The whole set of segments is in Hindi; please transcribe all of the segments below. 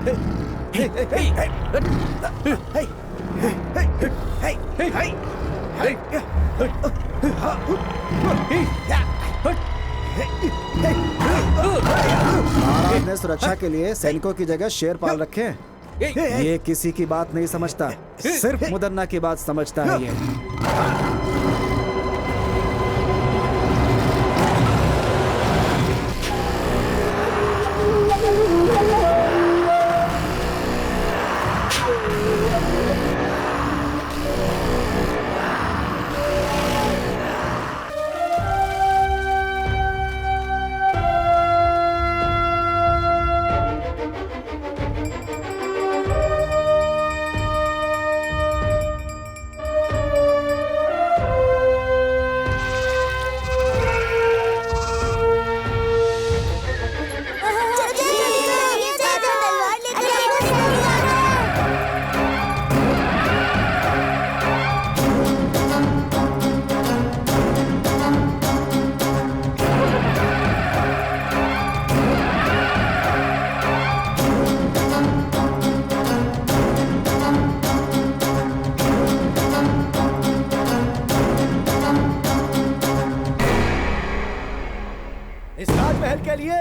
महाराज ने सुरक्षा के लिए सैनिकों की जगह शेर पाल रखे हैं। ये किसी की बात नहीं समझता, सिर्फ मुदन्ना की बात समझता है ये।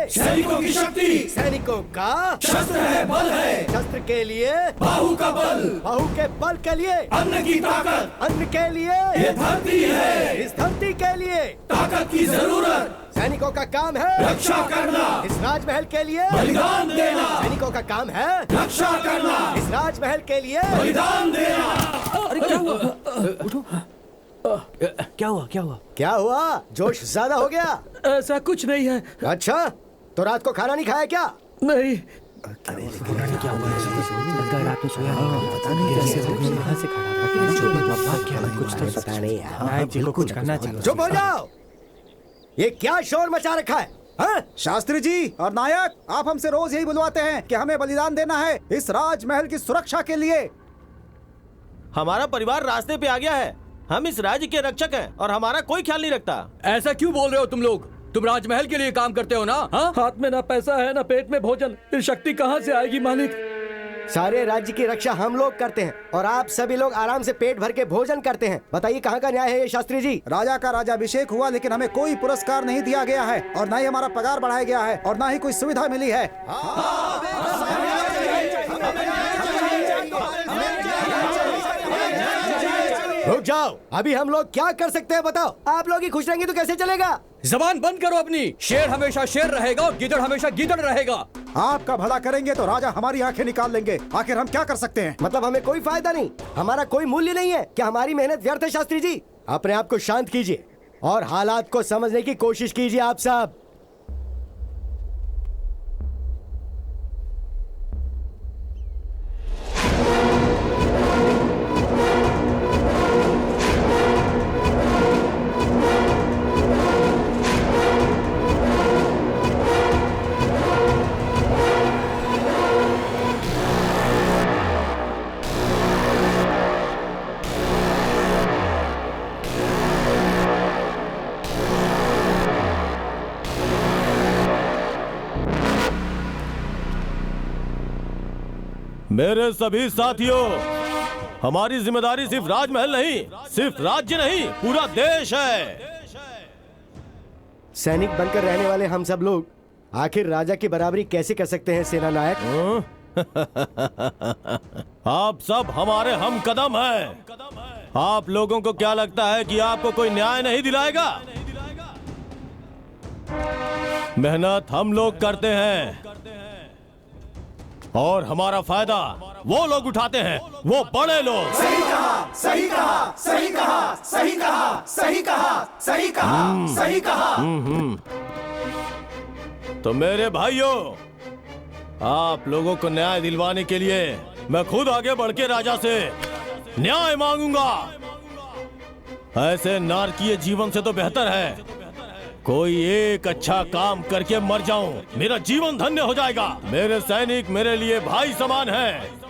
सैनिकों की शक्ति, सैनिकों का शस्त्र है, बल है। शस्त्र के लिए बाहु का बल, बाहु के बल के लिए अन्न की ताकत, अन्न के लिए ये धरती है, इस धरती के लिए ताकत की जरूरत। सैनिकों का काम है रक्षा करना, इस राजमहल के लिए बलिदान देना। सैनिकों का काम है रक्षा करना, इस राजमहल के लिए बलिदान देना। अरे क्या हुआ? उठो। क्या हुआ? क्या हुआ? क्या हुआ? जोश ज्यादा हो गया? ऐसा कुछ नहीं है। अच्छा, तो रात को खाना नहीं खाया क्या? नहीं। क्या हुआ? लगता है रात में सोया नहीं, पता नहीं कैसे कहाँ से खाना कुछ तो पता नहीं है। नायक जी को कुछ करना चाहिए। चुप हो जाओ! ये क्या शोर मचा रखा है? हाँ? शास्त्री जी और नायक, आप हमसे रोज यही बुलवाते हैं कि हमें बलिदान देना है इस राजमहल की सुरक्षा के लिए। हमारा परिवार रास्ते पे आ गया है। हम इस राज्य के रक्षक हैं और हमारा कोई ख्याल नहीं रखता। ऐसा क्यों बोल रहे हो तुम लोग? तुम राजमहल के लिए काम करते हो ना? हाँ? हाथ में ना पैसा है ना पेट में भोजन, फिर शक्ति कहाँ से आएगी मालिक? सारे राज्य की रक्षा हम लोग करते हैं और आप सभी लोग आराम से पेट भर के भोजन करते हैं। बताइए कहाँ का न्याय है ये शास्त्री जी? राजा का राजाभिषेक हुआ लेकिन हमें कोई पुरस्कार नहीं दिया गया है और न ही हमारा पगार बढ़ाया गया है और न ही कोई सुविधा मिली है। रुक जाओ, अभी हम लोग क्या कर सकते हैं बताओ? आप लोग ही खुश रहेंगे तो कैसे चलेगा? जबान बंद करो अपनी। शेर हमेशा शेर रहेगा और गिदड़ हमेशा गिदड़ रहेगा। आपका भला करेंगे तो राजा हमारी आंखें निकाल लेंगे। आखिर हम क्या कर सकते हैं? मतलब हमें कोई फायदा नहीं, हमारा कोई मूल्य नहीं है क्या? हमारी मेहनत व्यर्थ है? शास्त्री जी, अपने आप को शांत कीजिए और हालात को समझने की कोशिश कीजिए आप सब। मेरे सभी साथियों, हमारी जिम्मेदारी सिर्फ राजमहल नहीं, सिर्फ राज्य नहीं, पूरा देश है। सैनिक बनकर रहने वाले हम सब लोग आखिर राजा की बराबरी कैसे कर सकते हैं सेना नायक? आप सब हमारे हम कदम हैं। आप लोगों को क्या लगता है कि आपको कोई न्याय नहीं दिलाएगा? मेहनत हम लोग करते हैं और हमारा फायदा वो लोग उठाते हैं, वो बड़े लोग। सही कहा, सही कहा, सही कहा, सही कहा, सही कहा, सही कहा, सही कहा। तो मेरे भाइयों, आप लोगों को न्याय दिलवाने के लिए मैं खुद आगे बढ़ के राजा से न्याय मांगूंगा। ऐसे नारकीय जीवन से तो बेहतर है कोई एक अच्छा काम करके मर जाऊं, मेरा जीवन धन्य हो जाएगा। मेरे सैनिक मेरे लिए भाई समान हैं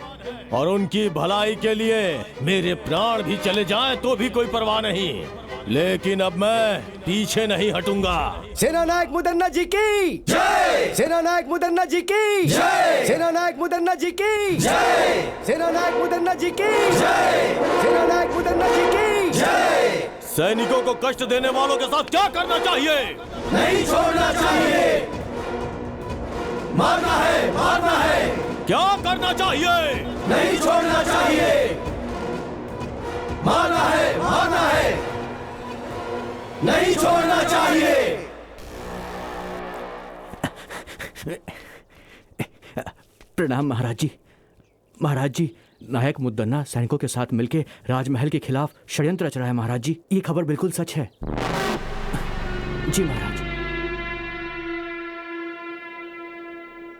और उनकी भलाई के लिए मेरे प्राण भी चले जाएं तो भी कोई परवाह नहीं, लेकिन अब मैं पीछे नहीं हटूंगा। सेनानायक मुदन्ना जी की जय! सेनानायक मुदन्ना जी की जय! सेनानायक मुदन्ना जी की जय! सेनानायक मुदन्ना जी की जय! सेनानायक मुदन्ना जी की जय! सैनिकों को कष्ट देने वालों के साथ क्या करना चाहिए? नहीं छोड़ना चाहिए, मारना है, मारना है। क्या करना चाहिए? नहीं छोड़ना चाहिए, मारना है, मारना है। नहीं छोड़ना चाहिए। प्रणाम महाराज जी। महाराज जी, नायक मुद्दन्ना सैनिकों के साथ मिलकर राजमहल के खिलाफ षड्यंत्र रच रहा है महाराज जी। ये खबर बिल्कुल सच है। जी महाराज।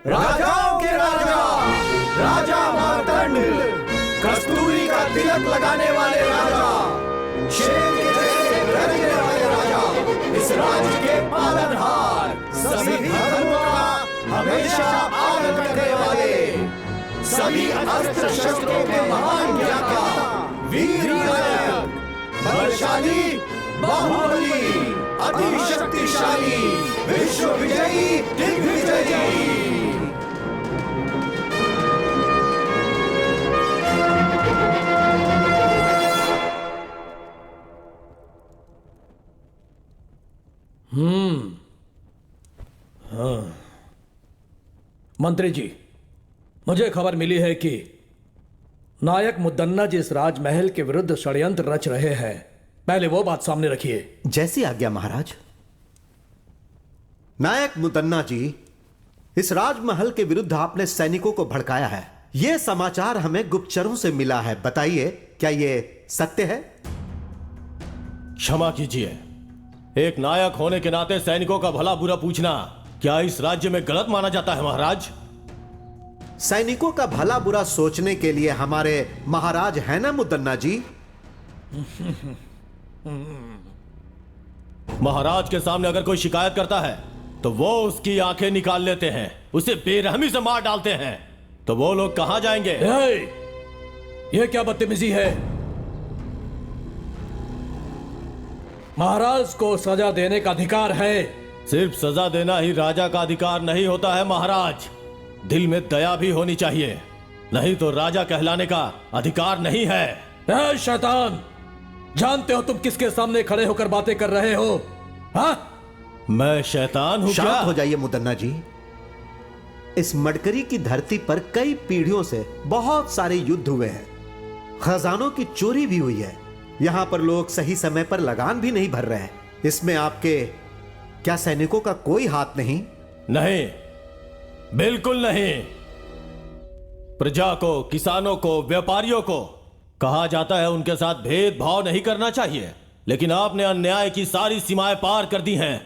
राजाओं के राजा, राजा मार्तंड, कस्तूरी का तिलक लगाने वाले राजा, शेर के जैसे गरजने वाले राजा, इस राज्य के पालनहार, सभी धर्मों का हमेशा आदर करने वाले, सभी अस्त्र शस्त्रों के महान ज्ञाता, वीर नायक, बलशाली, बाहुबली, अति शक्तिशाली, विश्व विजयी, दिग्विजयी। मंत्री जी, मुझे खबर मिली है कि नायक मुद्दन्ना जी इस राजमहल के विरुद्ध षड्यंत्र रच रहे हैं। पहले वो बात सामने रखिए। जैसी आज्ञा महाराज। नायक मुदन्ना जी, इस राजमहल के विरुद्ध आपने सैनिकों को भड़काया है। यह समाचार हमें गुप्तचरों से मिला है। बताइए, क्या यह सत्य है? क्षमा कीजिए, एक नायक होने के नाते सैनिकों का भला बुरा पूछना क्या इस राज्य में गलत माना जाता है महाराज? सैनिकों का भला बुरा सोचने के लिए हमारे महाराज है ना मुदन्ना जी। महाराज के सामने अगर कोई शिकायत करता है तो वो उसकी आंखें निकाल लेते हैं, उसे बेरहमी से मार डालते हैं। तो वो लोग कहां जाएंगे? ये क्या बदतमीजी है? महाराज को सजा देने का अधिकार है। सिर्फ सजा देना ही राजा का अधिकार नहीं होता है महाराज, दिल में दया भी होनी चाहिए, नहीं तो राजा कहलाने का अधिकार नहीं है। ऐ शैतान, जानते हो तुम किसके सामने खड़े होकर बातें कर रहे हो? हाँ? मैं शैतान हूं क्या? शांत हो जाइए मुदन्ना जी। इस मडकरी की धरती पर कई पीढ़ियों से बहुत सारे युद्ध हुए हैं, खजानों की चोरी भी हुई है, यहां पर लोग सही समय पर लगान भी नहीं भर रहे हैं। इसमें आपके क्या सैनिकों का कोई हाथ नहीं? नहीं, बिल्कुल नहीं। प्रजा को, किसानों को, व्यापारियों को कहा जाता है उनके साथ भेदभाव नहीं करना चाहिए, लेकिन आपने अन्याय की सारी सीमाएं पार कर दी हैं।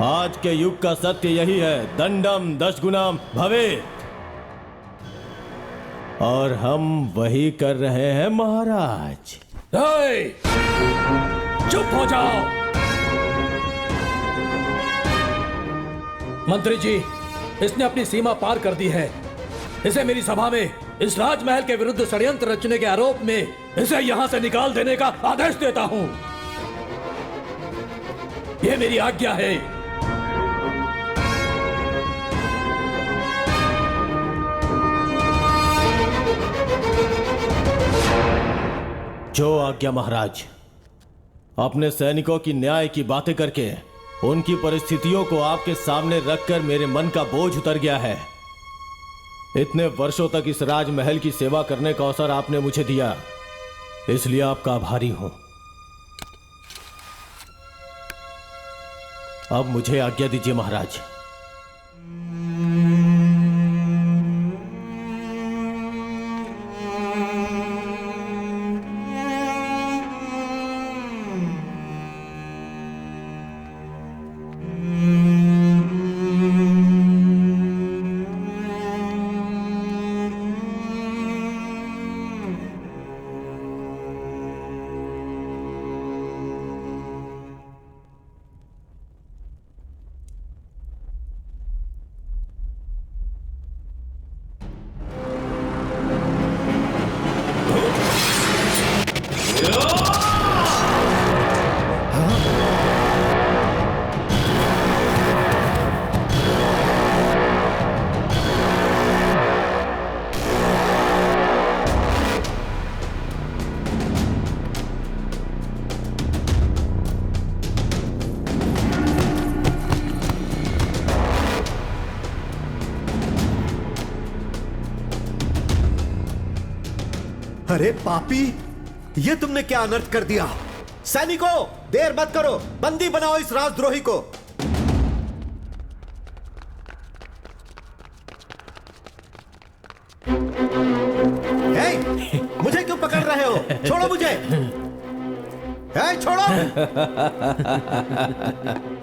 आज के युग का सत्य यही है, दंडम दशगुणम भवेत्, और हम वही कर रहे हैं महाराज। चुप हो जाओ। मंत्री जी, इसने अपनी सीमा पार कर दी है। इसे मेरी सभा में इस राजमहल के विरुद्ध षड्यंत्र रचने के आरोप में इसे यहां से निकाल देने का आदेश देता हूं। यह मेरी आज्ञा है। जो आज्ञा महाराज। अपने सैनिकों की न्याय की बातें करके उनकी परिस्थितियों को आपके सामने रखकर मेरे मन का बोझ उतर गया है। इतने वर्षों तक इस राजमहल की सेवा करने का अवसर आपने मुझे दिया, इसलिए आपका आभारी हूं। अब मुझे आज्ञा दीजिए महाराज। अरे पापी, ये तुमने क्या अनर्थ कर दिया? सैनिकों, देर मत करो, बंदी बनाओ इस राजद्रोही को। मुझे क्यों पकड़ रहे हो? छोड़ो मुझे। छोड़ो।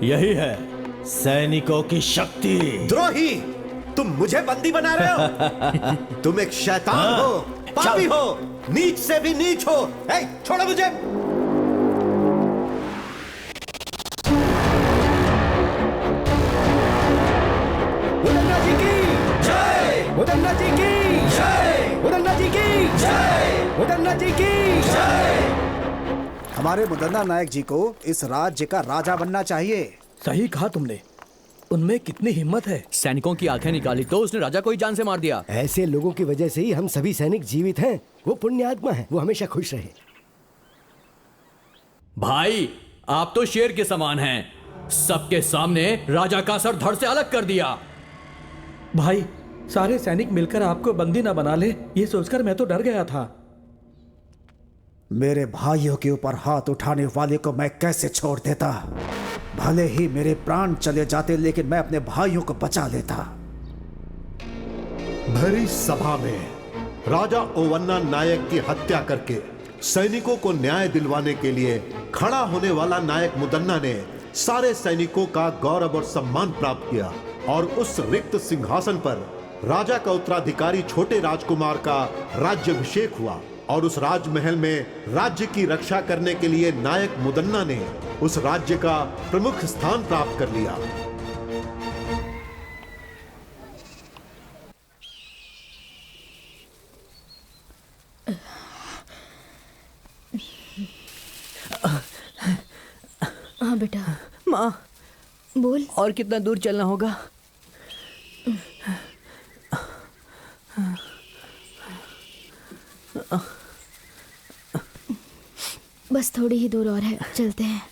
यही है सैनिकों की शक्ति। द्रोही, तुम मुझे बंदी बना रहे हो? तुम एक शैतान हो, पापी हो, नीच से भी नीच हो। छोड़ो मुझे। मुदन्ना जी की जय। मुदन्ना जी की जय। मुदन्ना जी की जय। मुदन्ना जी की जय। हमारे मुदन्ना नायक जी को इस राज्य का राजा बनना चाहिए। सही कहा तुमने, उनमें कितनी हिम्मत है। सैनिकों की आंखें निकाली तो उसने राजा को ही जान से मार दिया। ऐसे लोगों की वजह से ही हम सभी सैनिक जीवित हैं। वो पुण्यात्मा है, वो हमेशा खुश रहे। भाई, आप तो शेर के समान हैं। सबके सामने राजा का सर धड़ से अलग कर दिया। भाई, सारे सैनिक मिलकर आपको बंदी ना बना ले, ये सोचकर मैं तो डर गया था। मेरे भाइयों के ऊपर हाथ उठाने वाले को मैं कैसे छोड़ देता? भले ही मेरे प्राण चले जाते, लेकिन मैं अपने भाइयों को बचा लेता। भरी सभा में राजा ओवन्ना नायक की हत्या करके सैनिकों को न्याय दिलवाने के लिए खड़ा होने वाला नायक मुदन्ना ने सारे सैनिकों का गौरव और सम्मान प्राप्त किया और उस रिक्त सिंहासन पर राजा का उत्तराधिकारी छोटे राजकुमार का राज्याभिषेक हुआ और उस राजमहल में राज्य की रक्षा करने के लिए नायक मुदन्ना ने उस राज्य का प्रमुख स्थान प्राप्त कर लिया। हाँ बेटा। माँ, बोल। और कितना दूर चलना होगा? बस थोड़ी ही दूर और है, चलते हैं।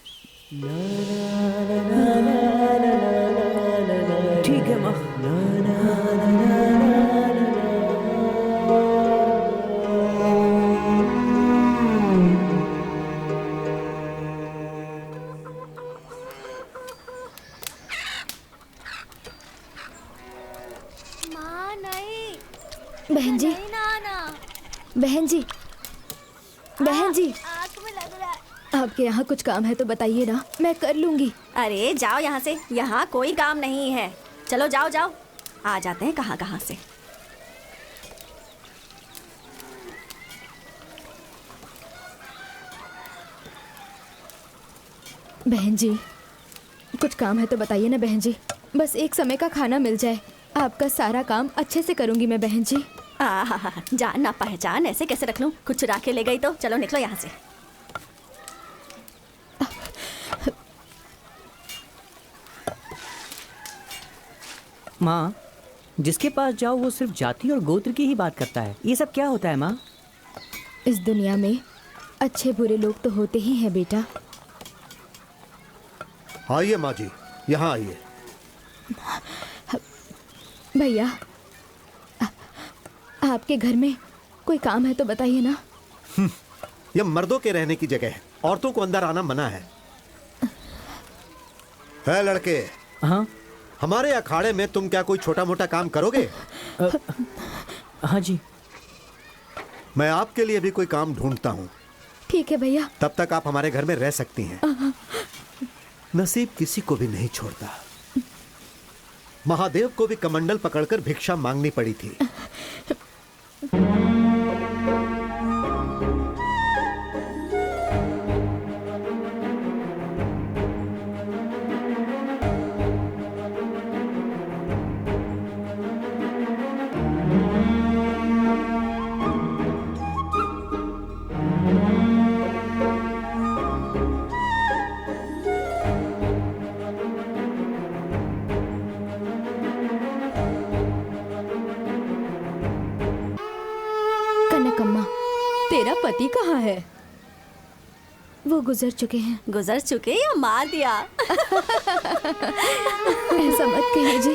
ठीक है माँ। माँ नहीं। बहन जी, बहन जी, बहन जी, आँख में लग रहा है। आपके यहाँ कुछ काम है तो बताइए ना, मैं कर लूंगी। अरे जाओ यहाँ से, यहाँ कोई काम नहीं है। चलो जाओ जाओ, आ जाते हैं कहाँ कहाँ से। बहन जी, कुछ काम है तो बताइए ना बहन जी। बस एक समय का खाना मिल जाए, आपका सारा काम अच्छे से करूंगी मैं बहन जी। जान ना पहचान ऐसे कैसे रख लूं? कुछ चुरा के ले गई तो चलो निकलो यहाँ से। माँ, जिसके पास जाओ वो सिर्फ जाति और गोत्र की ही बात करता है। ये सब क्या होता है माँ? इस दुनिया में अच्छे बुरे लोग तो होते ही हैं बेटा। आइए माँ जी, यहाँ आइए। भैया, आपके घर में कोई काम है तो बताइए ना। यह मर्दों के रहने की जगह है, औरतों को अंदर आना मना है। लड़के, हाँ हमारे अखाड़े में तुम क्या कोई छोटा मोटा काम करोगे? हाँ जी। मैं आपके लिए भी कोई काम ढूंढता हूँ। ठीक है भैया। तब तक आप हमारे घर में रह सकती हैं। नसीब किसी को भी नहीं छोड़ता। महादेव को भी कमंडल पकड़कर भिक्षा मांगनी पड़ी थी। कनकम्मा, तेरा पति कहाँ है? वो गुजर चुके हैं। गुजर चुके या मार दिया? ऐसा मत कहिए जी।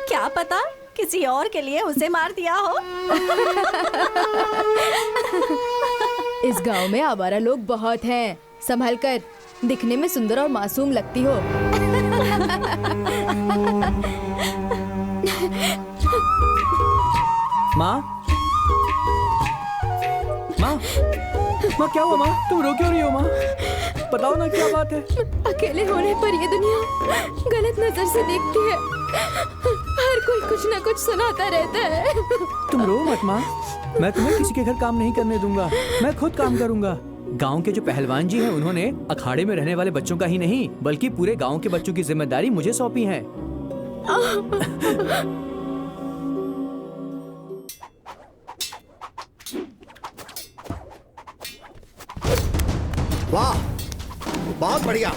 क्या पता, किसी और के लिए उसे मार दिया हो। इस गांव में आवारा लोग बहुत हैं। संभल कर, दिखने में सुंदर और मासूम लगती हो। माँ, माँ, माँ क्या हुआ माँ? तुम रो क्यों रही हो माँ? बताओ ना क्या बात है? अकेले होने पर ये दुनिया गलत नजर से देखती है। हर कोई कुछ ना कुछ सुनाता रहता है। तुम रो मत माँ, मैं तुम्हें किसी के घर काम नहीं करने दूंगा। मैं खुद काम करूंगा। गांव के जो पहलवान जी हैं, उन्होंने अखाड़े में रहने वाले बच्चों का ही नहीं बल्कि पूरे गांव के बच्चों की जिम्मेदारी मुझे सौंपी है। वाह, बहुत बढ़िया।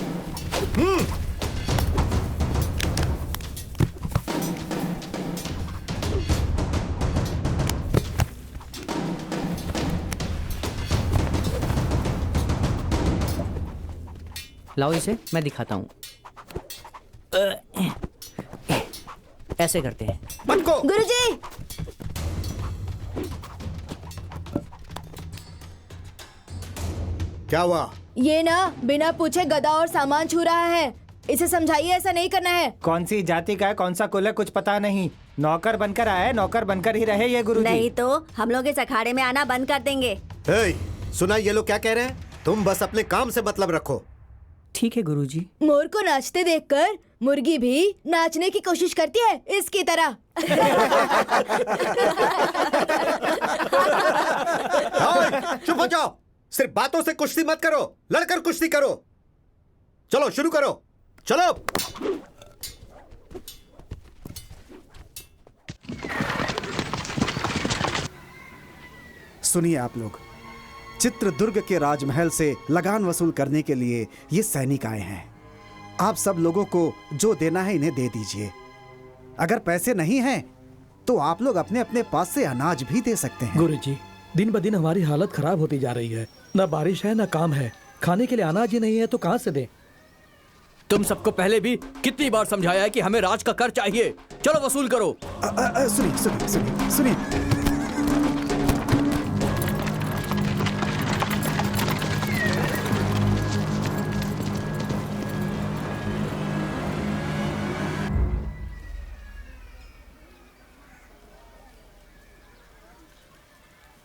लाओ इसे, मैं दिखाता हूँ। ऐसे करते हैं। बंको, गुरुजी, क्या हुआ? ये ना बिना पूछे गधा और सामान छू रहा है। इसे समझाइए, ऐसा नहीं करना है। कौन सी जाति का है, कौन सा कुल है, कुछ पता नहीं। नौकर बनकर आया है, नौकर बनकर ही रहे ये गुरुजी। नहीं तो हम लोग इस अखाड़े में आना बंद कर देंगे। हे, सुना ये लोग क्या कह रहे हैं? तुम बस अपने काम से मतलब रखो। ठीक है गुरुजी। मोर को नाचते देखकर मुर्गी भी नाचने की कोशिश करती है, इसकी तरह। चुप हो जाओ। सिर्फ बातों से कुश्ती मत करो, लड़कर कुश्ती करो। चलो शुरू करो, चलो। सुनिए आप लोग, चित्रदुर्ग के राजमहल से लगान वसूल करने के लिए ये सैनिक आए हैं। आप सब लोगों को जो देना है इन्हें दे दीजिए। अगर पैसे नहीं हैं तो आप लोग अपने अपने पास से अनाज भी दे सकते हैं। गुरुजी, दिन ब दिन हमारी हालत खराब होती जा रही है। ना बारिश है ना काम है, खाने के लिए अनाज ही नहीं है तो कहाँ से दें? तुम सबको पहले भी कितनी बार समझाया है कि हमें राज का कर चाहिए। चलो वसूल करो। सुनिए सुनिए सुनिए सुनिए,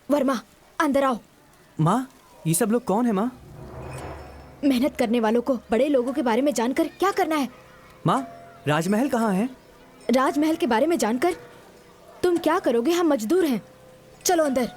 वर्मा, अंदर आओ। माँ, ये सब लोग कौन है माँ? मेहनत करने वालों को बड़े लोगों के बारे में जानकर क्या करना है? माँ, राजमहल कहाँ है? राजमहल के बारे में जानकर तुम क्या करोगे? हम मजदूर हैं। चलो अंदर।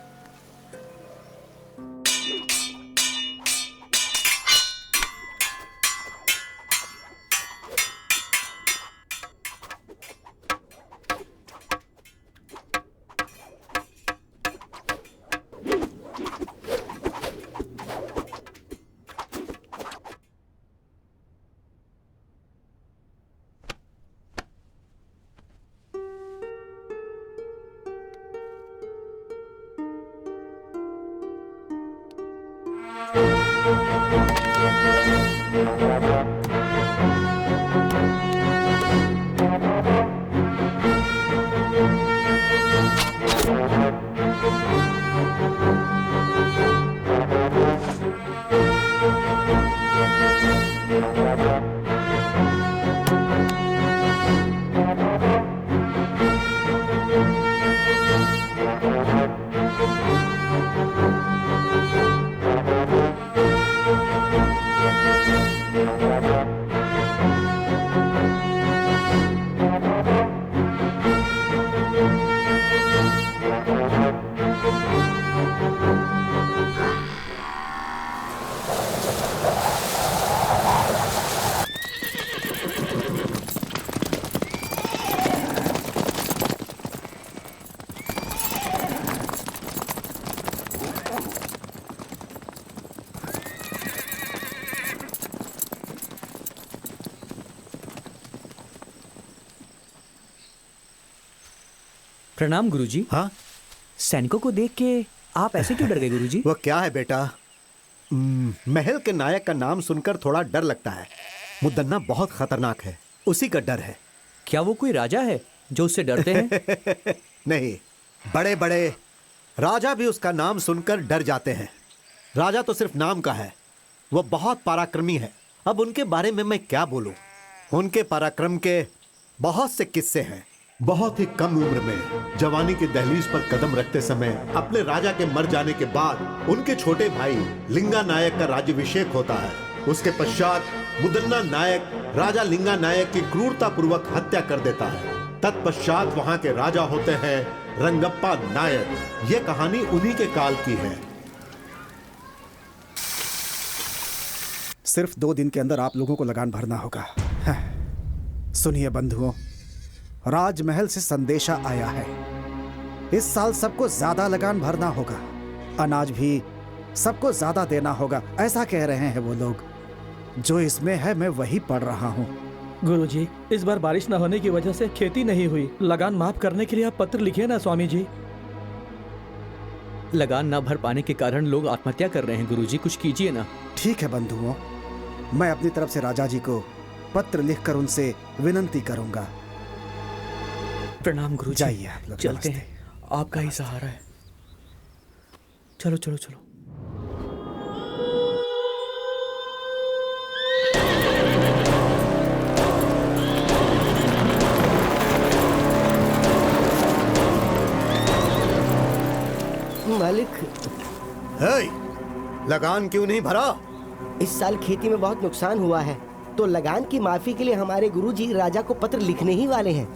प्रणाम गुरुजी। हाँ, सैनिकों को देख के आप ऐसे क्यों डर गए गुरुजी? वो क्या है बेटा, महल के नायक का नाम सुनकर थोड़ा डर लगता है। मुदन्ना बहुत खतरनाक है, उसी का डर है। क्या वो कोई राजा है जो उससे डरते हैं? नहीं, बड़े बड़े राजा भी उसका नाम सुनकर डर जाते हैं। राजा तो सिर्फ नाम का है, वो बहुत पराक्रमी है। अब उनके बारे में मैं क्या बोलूं? उनके पराक्रम के बहुत से किस्से हैं। बहुत ही कम उम्र में जवानी की दहलीज पर कदम रखते समय अपने राजा के मर जाने के बाद उनके छोटे भाई लिंगा नायक का राज्याभिषेक होता है। उसके पश्चात मुदन्ना नायक राजा लिंगा नायक की क्रूरता पूर्वक हत्या कर देता है। तत्पश्चात वहां के राजा होते हैं रंगप्पा नायक। ये कहानी उन्हीं के काल की है। सिर्फ 2 दिन के अंदर आप लोगों को लगान भरना होगा। सुनिए बंधुओं, राजमहल से संदेशा आया है। इस साल सबको ज्यादा लगान भरना होगा, अनाज भी सबको ज्यादा देना होगा, ऐसा कह रहे हैं वो लोग। जो इसमें है मैं वही पढ़ रहा हूँ। गुरुजी, इस बार बारिश न होने की वजह से खेती नहीं हुई। लगान माफ करने के लिए आप पत्र लिखिए ना स्वामी जी। लगान ना भर पाने के कारण लोग आत्महत्या कर रहे हैं गुरुजी, कुछ कीजिए ना। ठीक है बंधुओं, मैं अपनी तरफ से राजा जी को पत्र लिखकर उनसे विनंती करूंगा। प्रणाम गुरुजी। जाइए आप लोग। चलते नमस्ते। हैं, आपका ही सहारा है। चलो चलो चलो। मालिक, लगान क्यों नहीं भरा? इस साल खेती में बहुत नुकसान हुआ है, तो लगान की माफी के लिए हमारे गुरुजी राजा को पत्र लिखने ही वाले हैं।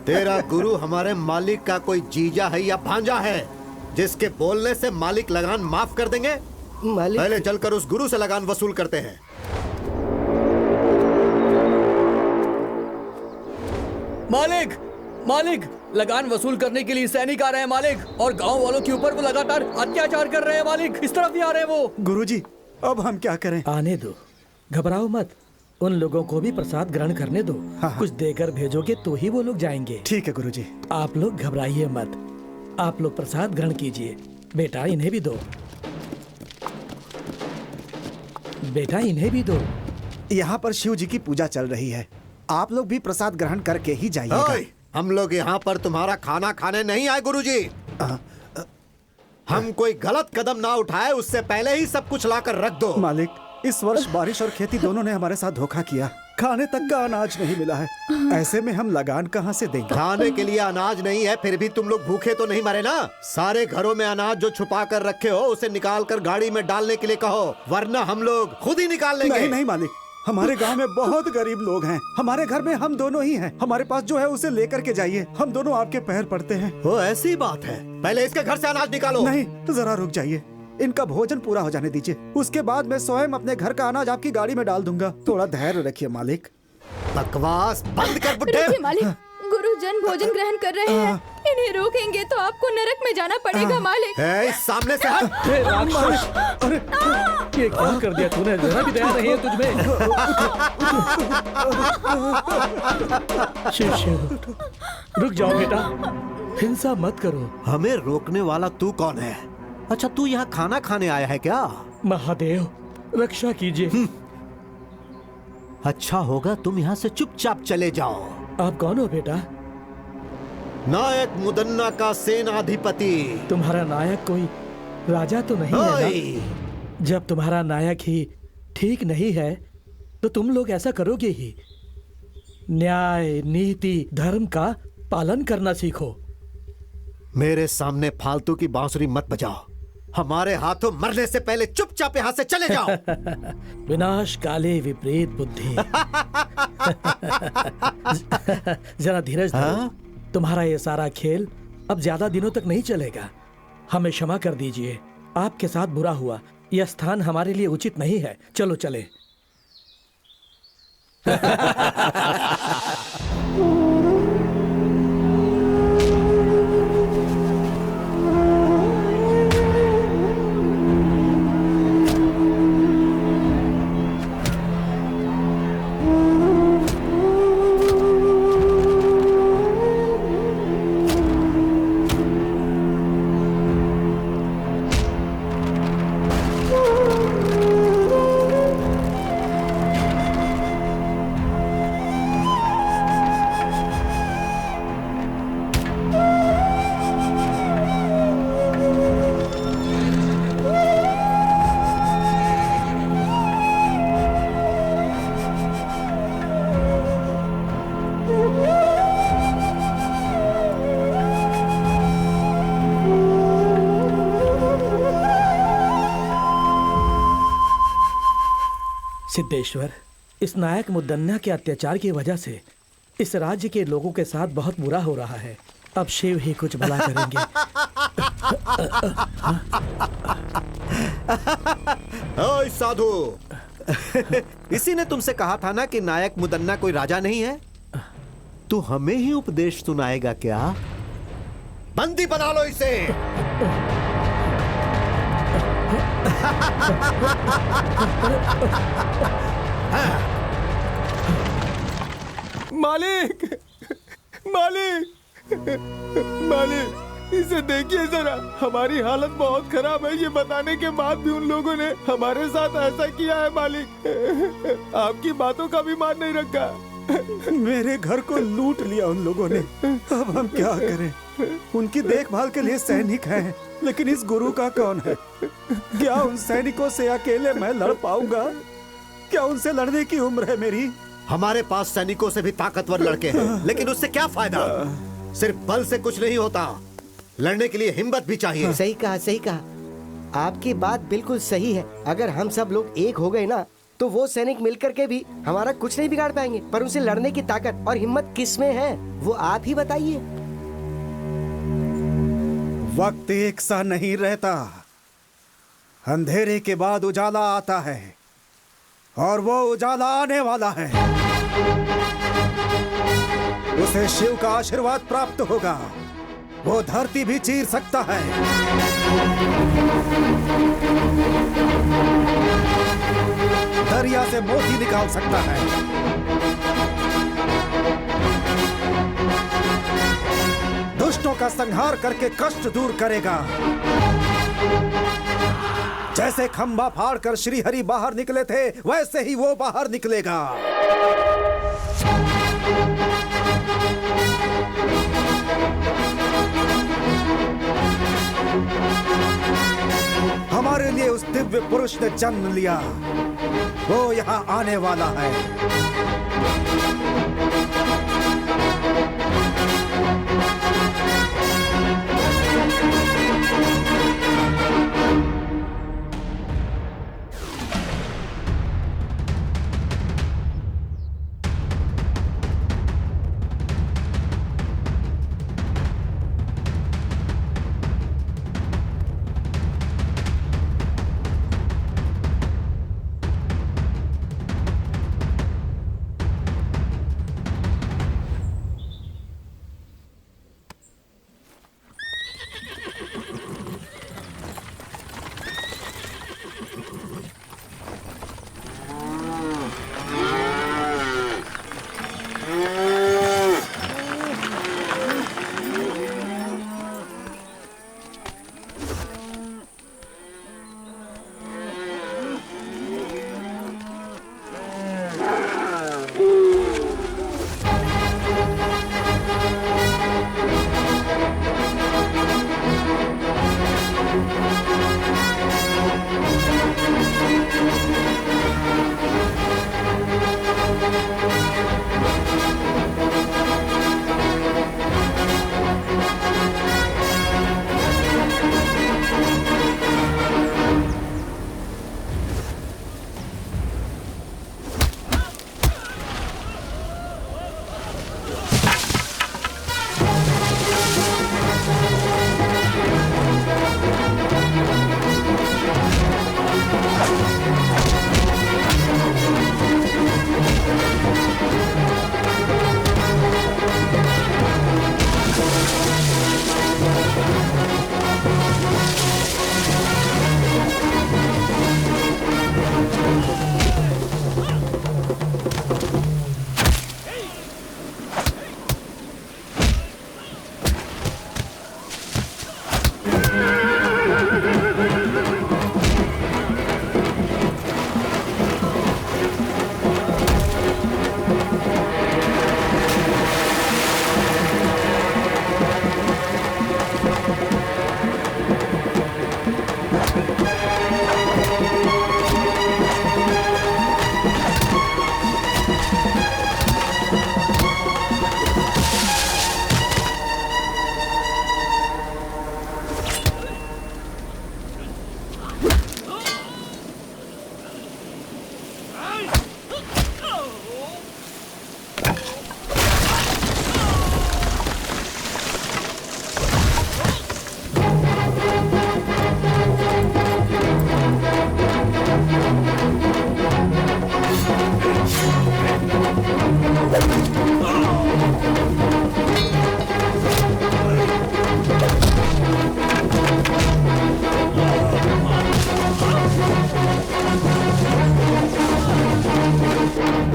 तेरा गुरु हमारे मालिक का कोई जीजा है या भांजा है जिसके बोलने से मालिक लगान माफ कर देंगे? मालिक, पहले चलकर उस गुरु से लगान वसूल करते हैं। मालिक, मालिक, लगान वसूल करने के लिए सैनिक आ रहे हैं मालिक, और गांव वालों के ऊपर वो लगातार अत्याचार कर रहे हैं मालिक। इस तरफ ही आ रहे हैं वो। गुरुजी, अब हम क्या करें? आने दो, घबराओ मत। उन लोगों को भी प्रसाद ग्रहण करने दो। हाँ। कुछ देकर भेजोगे तो ही वो लोग जाएंगे। ठीक है गुरुजी। आप लोग घबराइए मत, आप लोग प्रसाद ग्रहण कीजिए। बेटा इन्हें भी दो, बेटा इन्हें भी दो। यहाँ पर शिव जी की पूजा चल रही है, आप लोग भी प्रसाद ग्रहण करके ही जाइएगा। ओए, हम लोग यहाँ पर तुम्हारा खाना खाने नहीं आए गुरुजी। हम कोई गलत कदम ना उठाए उससे पहले ही सब कुछ लाकर रख दो। मालिक, इस वर्ष बारिश और खेती दोनों ने हमारे साथ धोखा किया। खाने तक का अनाज नहीं मिला है, ऐसे में हम लगान कहाँ से देंगे? खाने के लिए अनाज नहीं है, फिर भी तुम लोग भूखे तो नहीं मरे ना? सारे घरों में अनाज जो छुपा कर रखे हो उसे निकाल कर गाड़ी में डालने के लिए कहो, वरना हम लोग खुद ही निकाल लेंगे। नहीं नहीं मालिक, हमारे गांव में बहुत गरीब लोग हैं। हमारे घर में हम दोनों ही हैं। हमारे पास जो है उसे लेकर के जाइए, हम दोनों आपके पैर पड़ते हैं। वो ऐसी बात है, पहले इसके घर से अनाज निकालो। नहीं, जरा रुक जाइए, इनका भोजन पूरा हो जाने दीजिए, उसके बाद मैं स्वयं अपने घर का अनाज आपकी गाड़ी में डाल दूंगा। थोड़ा धैर्य रखिए मालिक। बकवास बंद कर बुड्ढे। रुकिए मालिक, गुरुजन भोजन ग्रहण कर रहे हैं, इन्हें रोकेंगे तो आपको नरक में जाना पड़ेगा मालिक। सामने से हट। हे राक्षस, अरे ये क्या कर दिया तूने? जरा भी दया नहीं है तुझमें। शिव शिव, रुक जाओ बेटा, हिंसा मत करो। हमें रोकने वाला तू कौन है? अच्छा, तू यहाँ खाना खाने आया है क्या? महादेव, रक्षा कीजिए। अच्छा होगा तुम यहाँ से चुपचाप चले जाओ। आप कौन हो बेटा? नायक मुदन्ना का सेनाधिपति। तुम्हारा नायक कोई राजा तो नहीं है ना? जब तुम्हारा नायक ही ठीक नहीं है तो तुम लोग ऐसा करोगे ही। न्याय, नीति, धर्म का पालन करना सीखो। मेरे सामने फालतू की बांसुरी मत बजाओ। हमारे हाथों मरने से पहले चुपचाप यहाँ से चले जाओ। विनाश काले विपरीत बुद्धि। जरा धीरज धरो। तुम्हारा ये सारा खेल अब ज्यादा दिनों तक नहीं चलेगा। हमें क्षमा कर दीजिए, आपके साथ बुरा हुआ। यह स्थान हमारे लिए उचित नहीं है। चलो चले। सिद्धेश्वर, इस नायक मुद्दन्ना के अत्याचार की वजह से इस राज्य के लोगों के साथ बहुत बुरा हो रहा है। अब शिव ही कुछ भला करेंगे। ओए साधु, इसी ने तुमसे कहा था ना कि नायक मुदन्ना कोई राजा नहीं है। तू हमें ही उपदेश सुनाएगा क्या? बंदी बना लो इसे। मालिक, मालिक, मालिक, इसे देखिए जरा, हमारी हालत बहुत खराब है। ये बताने के बाद भी उन लोगों ने हमारे साथ ऐसा किया है। मालिक, आपकी बातों का भी मान नहीं रखा। मेरे घर को लूट लिया उन लोगों ने। अब हम क्या करें? उनकी देखभाल के लिए सैनिक हैं, लेकिन इस गुरु का कौन है? क्या उन सैनिकों से अकेले मैं लड़ पाऊंगा? क्या उनसे लड़ने की उम्र है मेरी? हमारे पास सैनिकों से भी ताकतवर लड़के हैं, लेकिन उससे क्या फायदा? सिर्फ बल से कुछ नहीं होता, लड़ने के लिए हिम्मत भी चाहिए। सही कहा, सही कहा। आपकी बात बिल्कुल सही है। अगर हम सब लोग एक हो गए ना, तो वो सैनिक मिलकर के भी हमारा कुछ नहीं बिगाड़ पाएंगे। पर उनसे लड़ने की ताकत और हिम्मत किस में है, वो आप ही बताइए। वक्त एक सा नहीं रहता। अंधेरे के बाद उजाला आता है, और वो उजाला आने वाला है। उसे शिव का आशीर्वाद प्राप्त होगा। वो धरती भी चीर सकता है। दरिया से मोती निकाल सकता है। दुष्टों का संहार करके कष्ट दूर करेगा। जैसे खंभा फाड़कर श्री हरि बाहर निकले थे, वैसे ही वो बाहर निकलेगा। हमारे लिए उस दिव्य पुरुष ने जन्म लिया। वो यहाँ आने वाला है।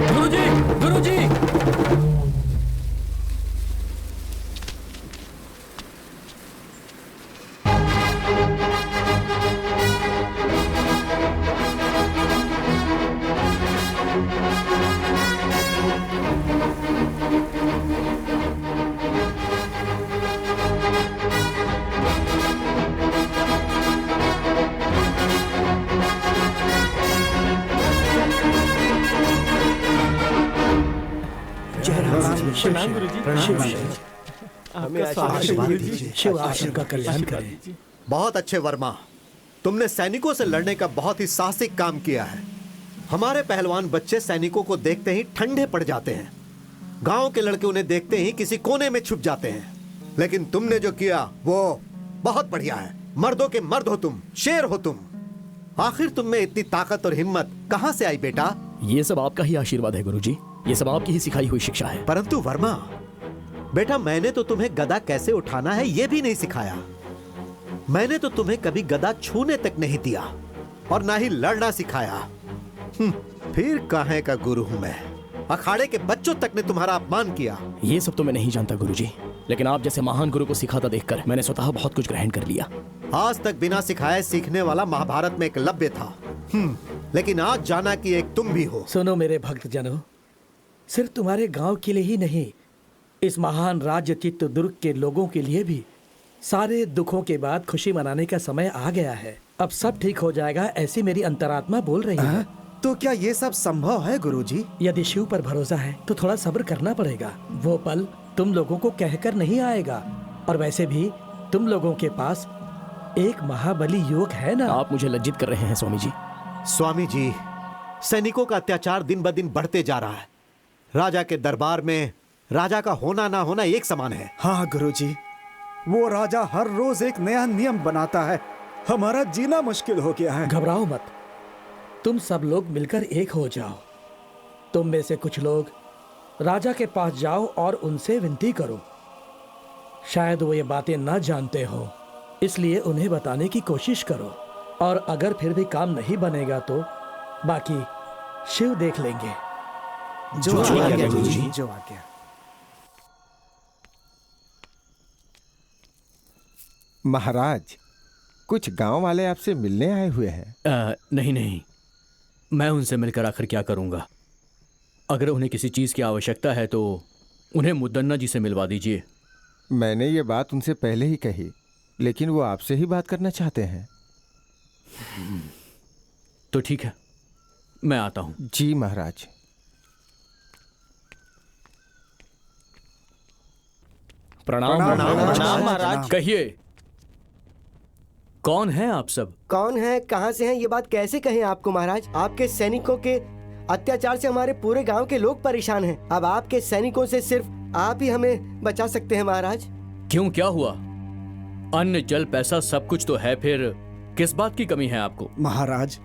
गुरुजी, गुरुजी! प्रणाम गुरुजी। शिव आश्रम का कल्याण करें। बहुत अच्छे वर्मा, तुमने सैनिकों से लड़ने का बहुत ही साहसिक काम किया है। हमारे पहलवान बच्चे सैनिकों को देखते ही ठंडे पड़ जाते हैं। गांव के लड़के उन्हें देखते ही किसी कोने में छुप जाते हैं। लेकिन तुमने जो किया वो बहुत बढ़िया है। मर्दों के मर्द हो तुम, शेर हो तुम। आखिर तुम में इतनी ताकत और हिम्मत कहां से आई बेटा? ये सब आपका ही आशीर्वाद है गुरुजी। ये सब आपकी ही सिखाई हुई शिक्षा है। परंतु वर्मा बेटा, मैंने तो तुम्हें गदा कैसे उठाना है ये भी नहीं सिखाया। मैंने तो तुम्हें कभी गदा छूने तक नहीं दिया और ना ही लड़ना सिखाया। फिर काहे का गुरु हूं मैं? अखाड़े के बच्चों तक ने तुम्हारा अपमान किया। ये सब तो मैं नहीं जानता गुरुजी, लेकिन आप जैसे महान गुरु को सिखाता देखकर मैंने स्वतः बहुत कुछ ग्रहण कर लिया। आज तक बिना सिखाए सीखने वाला महाभारत में एकलव्य था, लेकिन आज जाना कि एक तुम भी हो। सुनो मेरे भक्त जनों, सिर्फ तुम्हारे गांव के लिए ही नहीं, इस महान राज्य चित्रदुर्ग के लोगों के लिए भी सारे दुखों के बाद खुशी मनाने का समय आ गया है। अब सब ठीक हो जाएगा, ऐसी मेरी अंतरात्मा बोल रही है। तो क्या ये सब संभव है गुरुजी? यदि शिव पर भरोसा है तो थोड़ा सब्र करना पड़ेगा। वो पल तुम लोगों को कहकर नहीं आएगा। और वैसे भी तुम लोगों के पास एक महाबली युवक है ना। आप मुझे लज्जित कर रहे हैं स्वामी जी। स्वामी जी, सैनिकों का अत्याचार दिन ब दिन बढ़ते जा रहा है। राजा के दरबार में राजा का होना ना होना एक समान है। हाँ गुरुजी, वो राजा हर रोज एक नया नियम बनाता है। हमारा जीना मुश्किल हो गया है। घबराओ मत, तुम सब लोग मिलकर एक हो जाओ। तुम में से कुछ लोग राजा के पास जाओ और उनसे विनती करो। शायद वो ये बातें ना जानते हो, इसलिए उन्हें बताने की कोशिश करो। और अगर फिर भी काम नहीं बनेगा तो बाकी शिव देख लेंगे। जो आज्ञा गुरुजी, जो आज्ञा। महाराज, कुछ गांव वाले आपसे मिलने आए हुए हैं। नहीं नहीं, मैं उनसे मिलकर आखिर क्या करूंगा। अगर उन्हें किसी चीज की आवश्यकता है तो उन्हें मुदन्ना जी से मिलवा दीजिए। मैंने ये बात उनसे पहले ही कही, लेकिन वो आपसे ही बात करना चाहते हैं। तो ठीक है, मैं आता हूं। जी महाराज। प्रणाम महाराज। कहिए, कौन है आप सब? कौन है, कहाँ से हैं, ये बात कैसे कहें आपको महाराज। आपके सैनिकों के अत्याचार से हमारे पूरे गांव के लोग परेशान हैं। अब आपके सैनिकों से सिर्फ आप ही हमें बचा सकते हैं महाराज। क्यों, क्या हुआ? अन्न जल पैसा सब कुछ तो है, फिर किस बात की कमी है आपको? महाराज,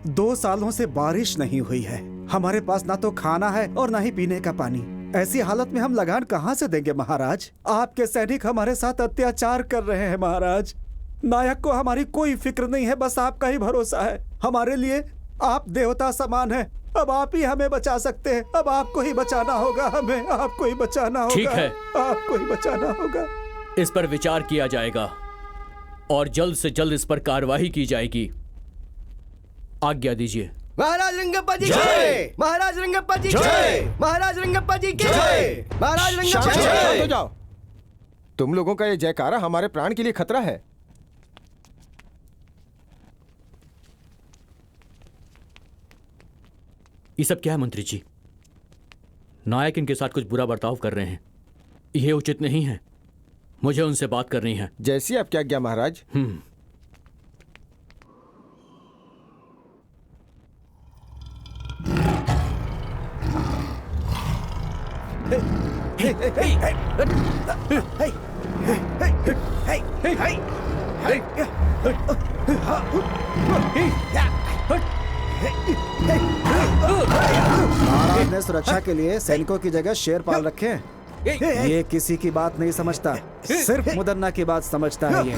2 सालों से बारिश नहीं हुई है। हमारे पास ना तो खाना है और ना ही पीने का पानी। ऐसी हालत में हम लगान कहाँ से देंगे महाराज? आपके सैनिक हमारे साथ अत्याचार कर रहे हैं महाराज। नायक को हमारी कोई फिक्र नहीं है, बस आपका ही भरोसा है। हमारे लिए आप देवता समान हैं। अब आप ही हमें बचा सकते हैं। अब आपको ही बचाना होगा, हमें आपको ही बचाना होगा। ठीक है, आपको ही बचाना होगा। इस पर विचार किया जाएगा और जल्द से जल्द इस पर कार्यवाही की जाएगी। आज्ञा दीजिए। महाराज रंगप्पा जी जय। महाराज रंगप्पा जी जय। महाराज रंगप्पा जी जय। महाराज रंगप्पा जी शांत हो जाओ। तुम लोगों का ये जयकारा हमारे प्राण के लिए खतरा है। ये सब क्या है मंत्री जी? नायक इनके साथ कुछ बुरा बर्ताव कर रहे हैं। यह उचित नहीं है। मुझे उनसे बात करनी है। जैसी आपकी आज्ञा महाराज। महाराज ने सुरक्षा के लिए सैनिकों की जगह शेर पाल रखे हैं। ये किसी की बात नहीं समझता, सिर्फ मुदन्ना की बात समझता है ये।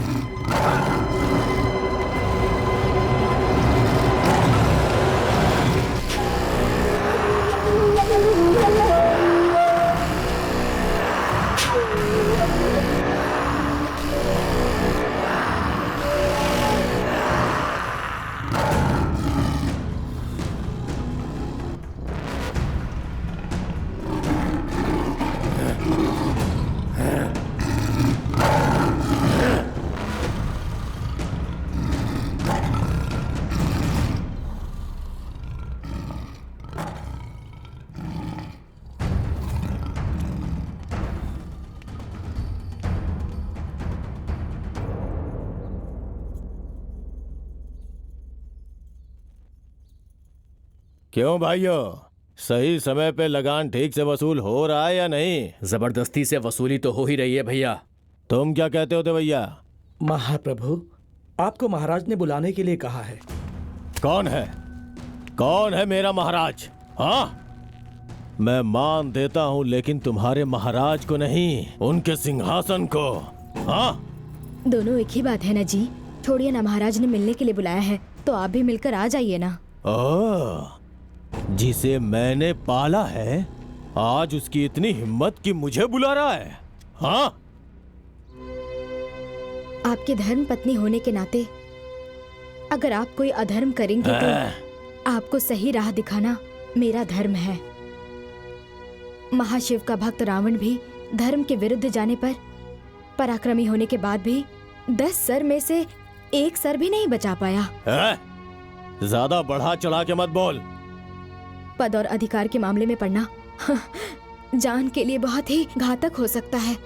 क्यों भाइयों, सही समय पे लगान ठीक से वसूल हो रहा है या नहीं? जबरदस्ती से वसूली तो हो ही रही है भैया। तुम क्या कहते हो भैया? महाप्रभु, आपको महाराज ने बुलाने के लिए कहा है। कौन है? कौन है मेरा महाराज? हाँ, मैं मान देता हूँ, लेकिन तुम्हारे महाराज को नहीं, उनके सिंहासन को। हाँ, दोनों एक ही बात है ना जी। छोड़िए ना, महाराज ने मिलने के लिए बुलाया है तो आप भी मिलकर आ जाइए ना। ओह, जिसे मैंने पाला है, आज उसकी इतनी हिम्मत कि मुझे बुला रहा है। हाँ, आपके धर्म पत्नी होने के नाते अगर आप कोई अधर्म करेंगे तो आपको सही राह दिखाना मेरा धर्म है। महाशिव का भक्त रावण भी धर्म के विरुद्ध जाने पर पराक्रमी होने के बाद भी 10 सर में से 1 सर भी नहीं बचा पाया। ज्यादा बढ़ा चढ़ा के मत बोल। पद और अधिकार के मामले में पड़ना जान के लिए बहुत ही घातक हो सकता है।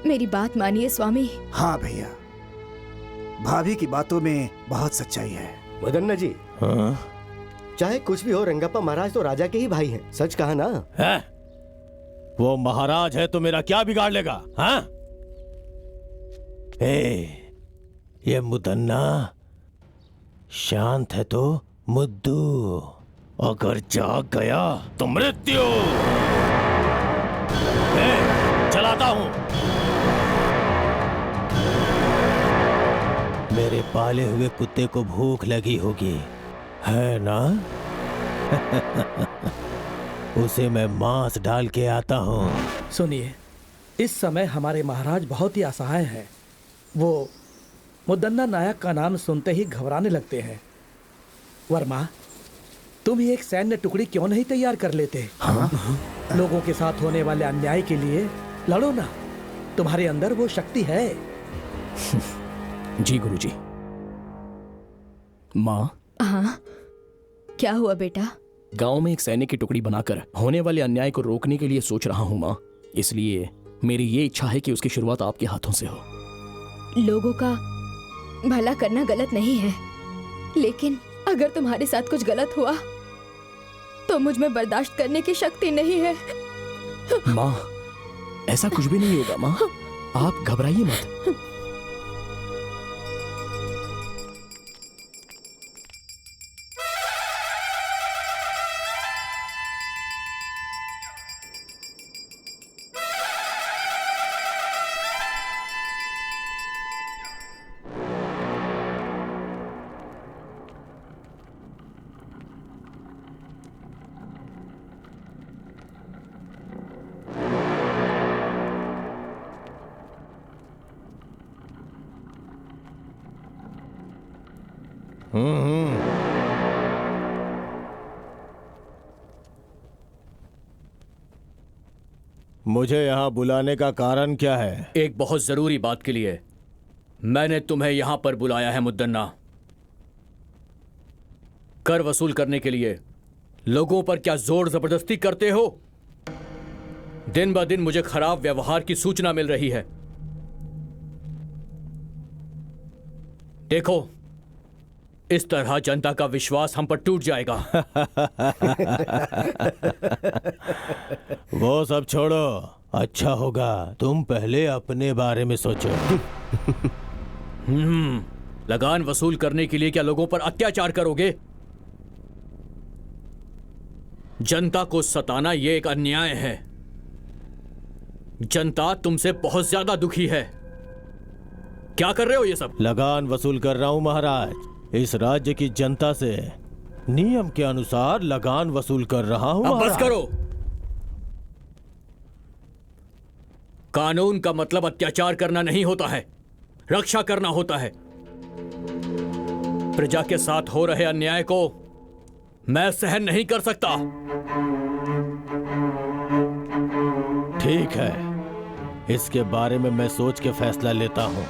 मेरी बात मानिए स्वामी। हाँ भैया, भाभी की बातों में बहुत सच्चाई है। मुदन्ना जी, हाँ? चाहे कुछ भी हो, रंगप्पा महाराज तो राजा के ही भाई हैं। सच कहा ना? है? वो महाराज है तो मेरा क्या बिगाड़ लेगा? हाँ? ये मुदन्ना शांत है तो मुद्दू, अगर जाग गया तो मृत्यु। चलाता हूं। मेरे पाले हुए कुत्ते को भूख लगी होगी, है ना? उसे मैं मांस डाल के आता हूं। सुनिए, इस समय हमारे महाराज बहुत ही असहाय हैं। वो मुदन्ना नायक का नाम सुनते ही घबराने लगते हैं। वर्मा, तुम ही एक सैन्य टुकड़ी क्यों नहीं तैयार कर लेते? हाँ? लोगों के साथ होने वाले अन्याय के लिए लड़ो ना, तुम्हारे अंदर वो शक्ति है। जी गुरुजी। माँ। हाँ, क्या हुआ बेटा? गांव में एक सैन्य की टुकड़ी बनाकर होने वाले अन्याय को रोकने के लिए सोच रहा हूँ माँ। इसलिए मेरी ये इच्छा है कि उसकी शुरुआत आपके हाथों से हो। लोगों का भला करना गलत नहीं है, लेकिन अगर तुम्हारे साथ कुछ गलत हुआ तो मुझ में बर्दाश्त करने की शक्ति नहीं है। माँ, ऐसा कुछ भी नहीं होगा माँ, आप घबराइए मत। मुझे यहाँ बुलाने का कारण क्या है? एक बहुत जरूरी बात के लिए मैंने तुम्हें यहां पर बुलाया है मुद्दन्ना। कर वसूल करने के लिए लोगों पर क्या जोर जबरदस्ती करते हो? दिन ब दिन मुझे खराब व्यवहार की सूचना मिल रही है। देखो, इस तरह जनता का विश्वास हम पर टूट जाएगा। वो सब छोड़ो, अच्छा होगा तुम पहले अपने बारे में सोचो। लगान वसूल करने के लिए क्या लोगों पर अत्याचार करोगे? जनता को सताना यह एक अन्याय है। जनता तुमसे बहुत ज्यादा दुखी है। क्या कर रहे हो ये सब? लगान वसूल कर रहा हूं महाराज। इस राज्य की जनता से नियम के अनुसार लगान वसूल कर रहा हूं। अब बस करो। कानून का मतलब अत्याचार करना नहीं होता है, रक्षा करना होता है। प्रजा के साथ हो रहे अन्याय को मैं सहन नहीं कर सकता। ठीक है, इसके बारे में मैं सोच के फैसला लेता हूं।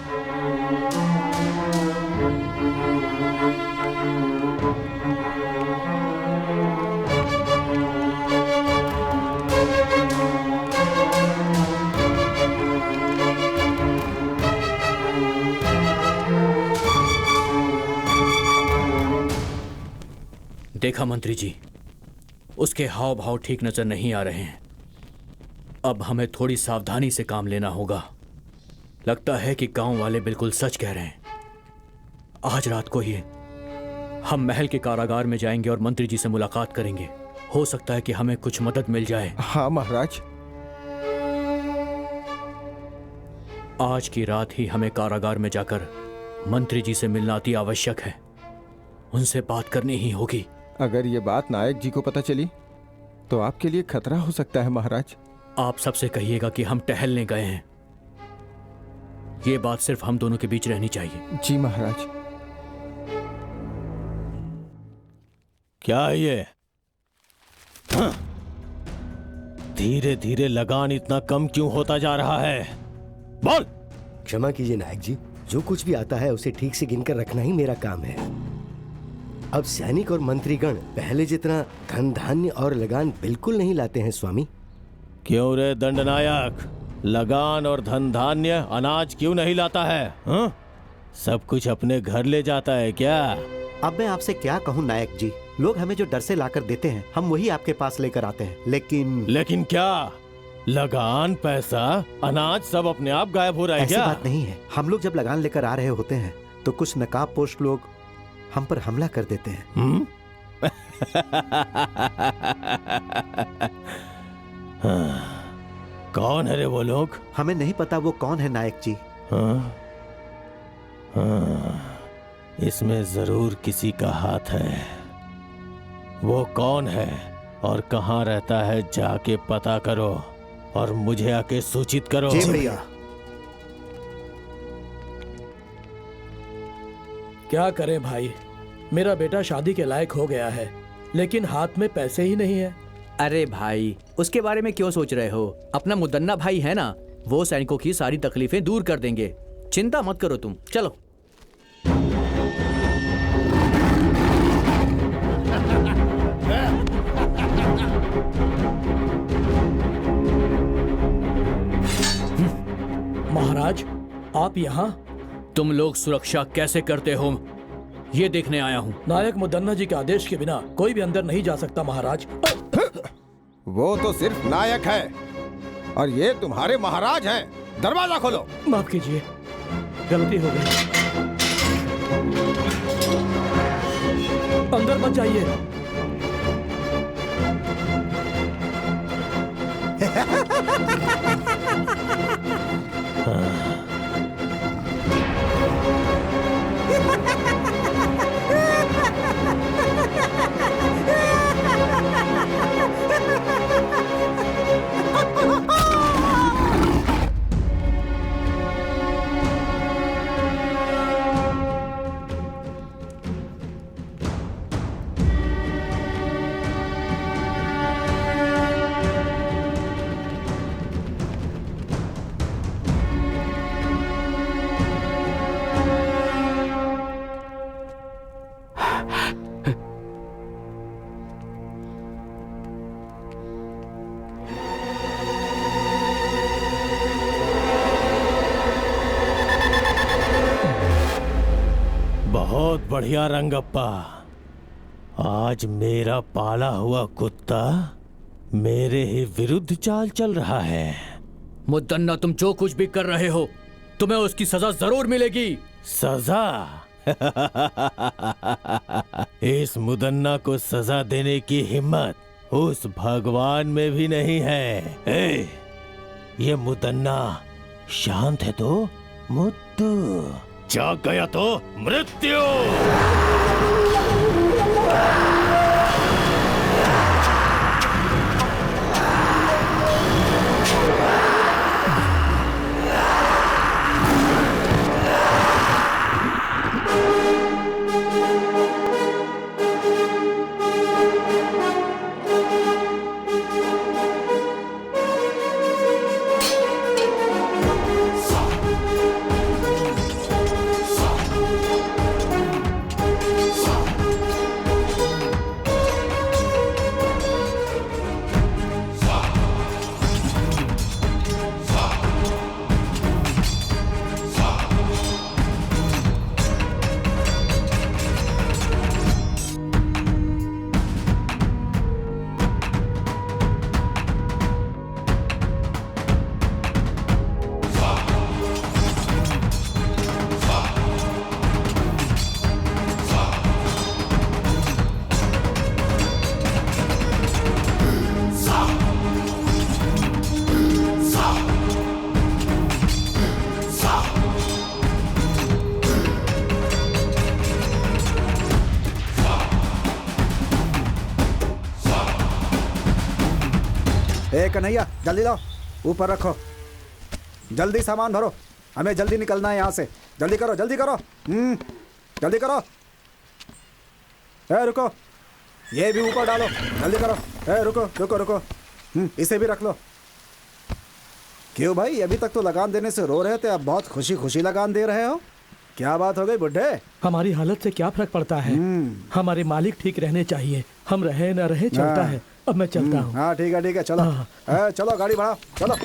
देखा मंत्री जी, उसके हाव भाव ठीक नजर नहीं आ रहे हैं। अब हमें थोड़ी सावधानी से काम लेना होगा। लगता है कि गांव वाले बिल्कुल सच कह रहे हैं। आज रात को ही हम महल के कारागार में जाएंगे और मंत्री जी से मुलाकात करेंगे। हो सकता है कि हमें कुछ मदद मिल जाए। हाँ महाराज। आज की रात ही हमें कारागार में जाकर मंत्री जी से मिलना अति आवश्यक है। उनसे बात करनी ही होगी। अगर ये बात नायक जी को पता चली तो आपके लिए खतरा हो सकता है महाराज। आप सबसे कहिएगा कि हम टहलने गए हैं। ये बात सिर्फ हम दोनों के बीच रहनी चाहिए। जी महाराज। क्या है ये? धीरे धीरे लगान इतना कम क्यों होता जा रहा है? बोल। क्षमा कीजिए नायक जी, जो कुछ भी आता है उसे ठीक से गिनकर रखना ही मेरा काम है। अब सैनिक और मंत्रीगण पहले जितना धन धान्य और लगान बिल्कुल नहीं लाते हैं स्वामी। क्यों रे दंडनायक, लगान और धन धान्य अनाज क्यों नहीं लाता है? हा? सब कुछ अपने घर ले जाता है क्या? अब मैं आपसे क्या कहूँ नायक जी, लोग हमें जो डर से लाकर देते हैं हम वही आपके पास लेकर आते हैं। लेकिन क्या लगान, पैसा, अनाज सब अपने आप गायब हो रहा है क्या? ऐसी बात नहीं है। हम लोग जब लगान लेकर आ रहे होते हैं तो कुछ नकाबपोश लोग हम पर हमला कर देते हैं। कौन है रे वो लोग? हमें नहीं पता वो कौन है नायक जी। इसमें जरूर किसी का हाथ है। वो कौन है और कहाँ रहता है जाके पता करो और मुझे आके सूचित करो। जी भैया। क्या करें भाई, मेरा बेटा शादी के लायक हो गया है लेकिन हाथ में पैसे ही नहीं है। अरे भाई, उसके बारे में क्यों सोच रहे हो? अपना मुदन्ना भाई है ना, वो सैनिकों की सारी तकलीफें दूर कर देंगे। चिंता मत करो तुम, चलो। महाराज, आप यहाँ? तुम लोग सुरक्षा कैसे करते हो ये देखने आया हूँ। नायक मुदन्ना जी के आदेश के बिना कोई भी अंदर नहीं जा सकता महाराज। वो तो सिर्फ नायक है और ये तुम्हारे महाराज हैं। दरवाजा खोलो। माफ कीजिए, गलती हो गई। अंदर मत जाइए। बहुत बढ़िया रंगप्पा। आज मेरा पाला हुआ कुत्ता मेरे ही विरुद्ध चाल चल रहा है। मुद्दन्ना, तुम जो कुछ भी कर रहे हो तुम्हें उसकी सजा जरूर मिलेगी। सजा? इस मुदन्ना को सजा देने की हिम्मत उस भगवान में भी नहीं है। ये मुदन्ना शांत है तो मुद्दू, जाग गया तो मृत्यु। कन्हैया जल्दी लाओ, ऊपर रखो, जल्दी सामान भरो, हमें जल्दी निकलना है यहाँ से। जल्दी करो जल्दी करो, जल्दी करो। रुको, ये भी ऊपर डालो, जल्दी करो। रुको रुको रुको, इसे भी रख लो। क्यों भाई, अभी तक तो लगान देने से रो रहे थे, अब बहुत खुशी खुशी लगान दे रहे हो? क्या बात हो गई बुढ़े? हमारी हालत से क्या फर्क पड़ता है? हमारे मालिक ठीक रहने चाहिए, हम रहे न रहे चलता है। अब मैं चलता हूँ। हाँ ठीक है चलो। चलो गाड़ी बढ़ाओ, चलो।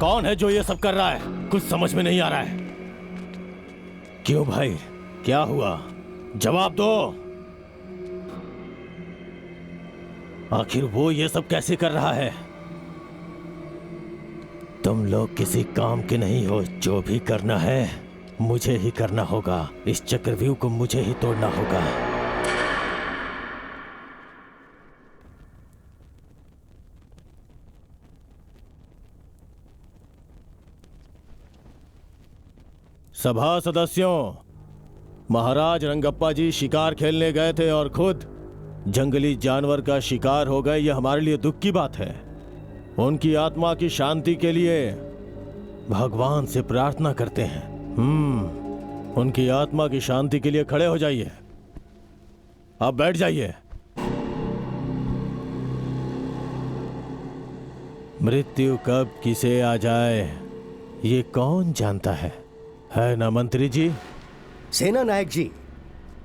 कौन है जो ये सब कर रहा है? कुछ समझ में नहीं आ रहा है। क्यों भाई, क्या हुआ? जवाब दो। आखिर वो ये सब कैसे कर रहा है? तुम लोग किसी काम के नहीं हो। जो भी करना है मुझे ही करना होगा। इस चक्रव्यूह को मुझे ही तोड़ना होगा। सभा सदस्यों, महाराज रंगप्पा जी शिकार खेलने गए थे और खुद जंगली जानवर का शिकार हो गए। यह हमारे लिए दुख की बात है। उनकी आत्मा की शांति के लिए भगवान से प्रार्थना करते हैं। उनकी आत्मा की शांति के लिए खड़े हो जाइए। अब बैठ जाइए। मृत्यु कब किसे आ जाए ये कौन जानता है ना मंत्री जी? सेना नायक जी,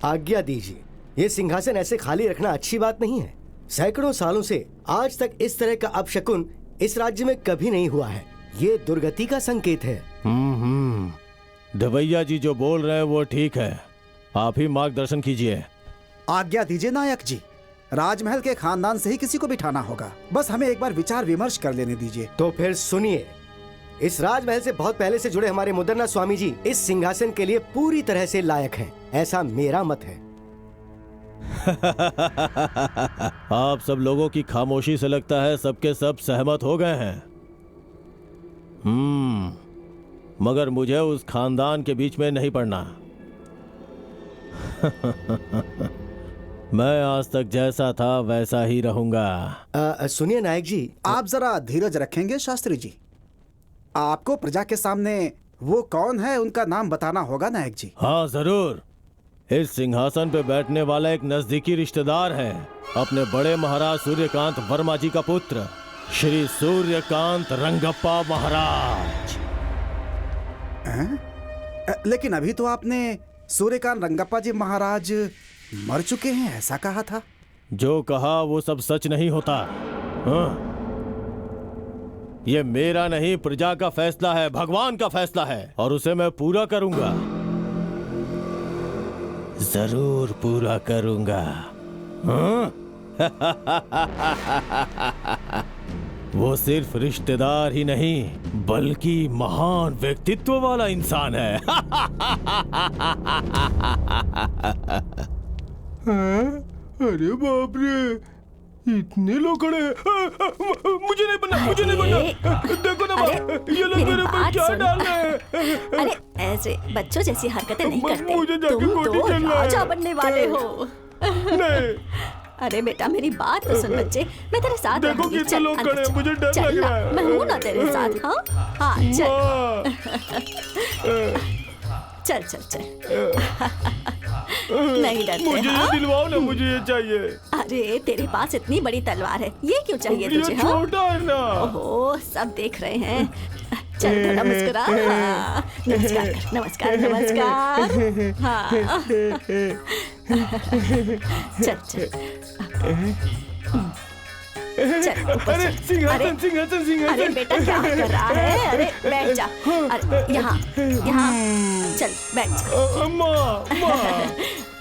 आज्ञा दीजिए। ये सिंहासन ऐसे खाली रखना अच्छी बात नहीं है। सैकड़ों सालों से आज तक इस तरह का अपशकुन इस राज्य में कभी नहीं हुआ है। ये दुर्गति का संकेत है। दवैया जी जो बोल रहे हैं वो ठीक है। आप ही मार्गदर्शन कीजिए। आज्ञा दीजिए नायक जी। राजमहल के खानदान से ही किसी को बिठाना होगा। बस हमें एक बार विचार विमर्श कर लेने दीजिए। तो फिर सुनिए, इस राजमहल से बहुत पहले से जुड़े हमारे मुदन्ना स्वामी जी इस सिंहासन के लिए पूरी तरह से लायक हैं, ऐसा मेरा मत है। आप सब लोगों की खामोशी से लगता है सबके सब सहमत हो गए हैं। मगर मुझे उस खानदान के बीच में नहीं पड़ना। मैं आज तक जैसा था वैसा ही रहूंगा। सुनिए नायक जी, आप जरा धीरज रखेंगे शास्त्री जी? आपको प्रजा के सामने वो कौन है उनका नाम बताना होगा नायक जी। हाँ जरूर। इस सिंहासन पे बैठने वाला एक नजदीकी रिश्तेदार है, अपने बड़े महाराज सूर्यकांत वर्मा जी का पुत्र श्री सूर्यकांत रंगप्पा महाराज। लेकिन अभी तो आपने सूर्यकांत रंगप्पा जी महाराज मर चुके हैं ऐसा कहा था। जो कहा वो सब सच नहीं होता। ये मेरा नहीं, प्रजा का फैसला है, भगवान का फैसला है, और उसे मैं पूरा करूंगा, जरूर पूरा करूंगा। वो सिर्फ रिश्तेदार ही नहीं बल्कि महान व्यक्तित्व वाला इंसान है। अरे बाप रे, इतने लोग खड़े हैं। मुझे नहीं बनना, मुझे नहीं बनना। देखो ना ये लोग मेरे ऊपर क्या डाल रहे हैं। अरे ऐसे बच्चों जैसी हरकतें नहीं करते। मुझे जाके तुम गोटी तो चलना है। राजा बनने वाले हो। नहीं। अरे बेटा मेरी बात तो सुन बच्चे, मैं तेरे साथ देखो रहूंगी। कितने चल, लोग अंदर खड़े हैं, चल। मुझे डर चल लग ना, रहा है। मैं हूं ना तेरे साथ। हाँ चल चल चल चल। नहीं डरते। मुझे ये दिलवाओ ना, मुझे ये चाहिए। अरे तेरे पास इतनी बड़ी तलवार है, ये क्यों चाहिए तुझे? ये छोटा है ना। ओहो, सब देख रहे हैं। चल थोड़ा मुस्कुरा। नमस्कार कर, नमस्कार नमस्कार। हाँ चल चल चल ऊपर अरे चल। सिंहासन सिंहासन सिंहासन। अरे बेटा क्या कर रहा है? अरे बैठ जा। अरे यहाँ यहाँ चल बैठ जा।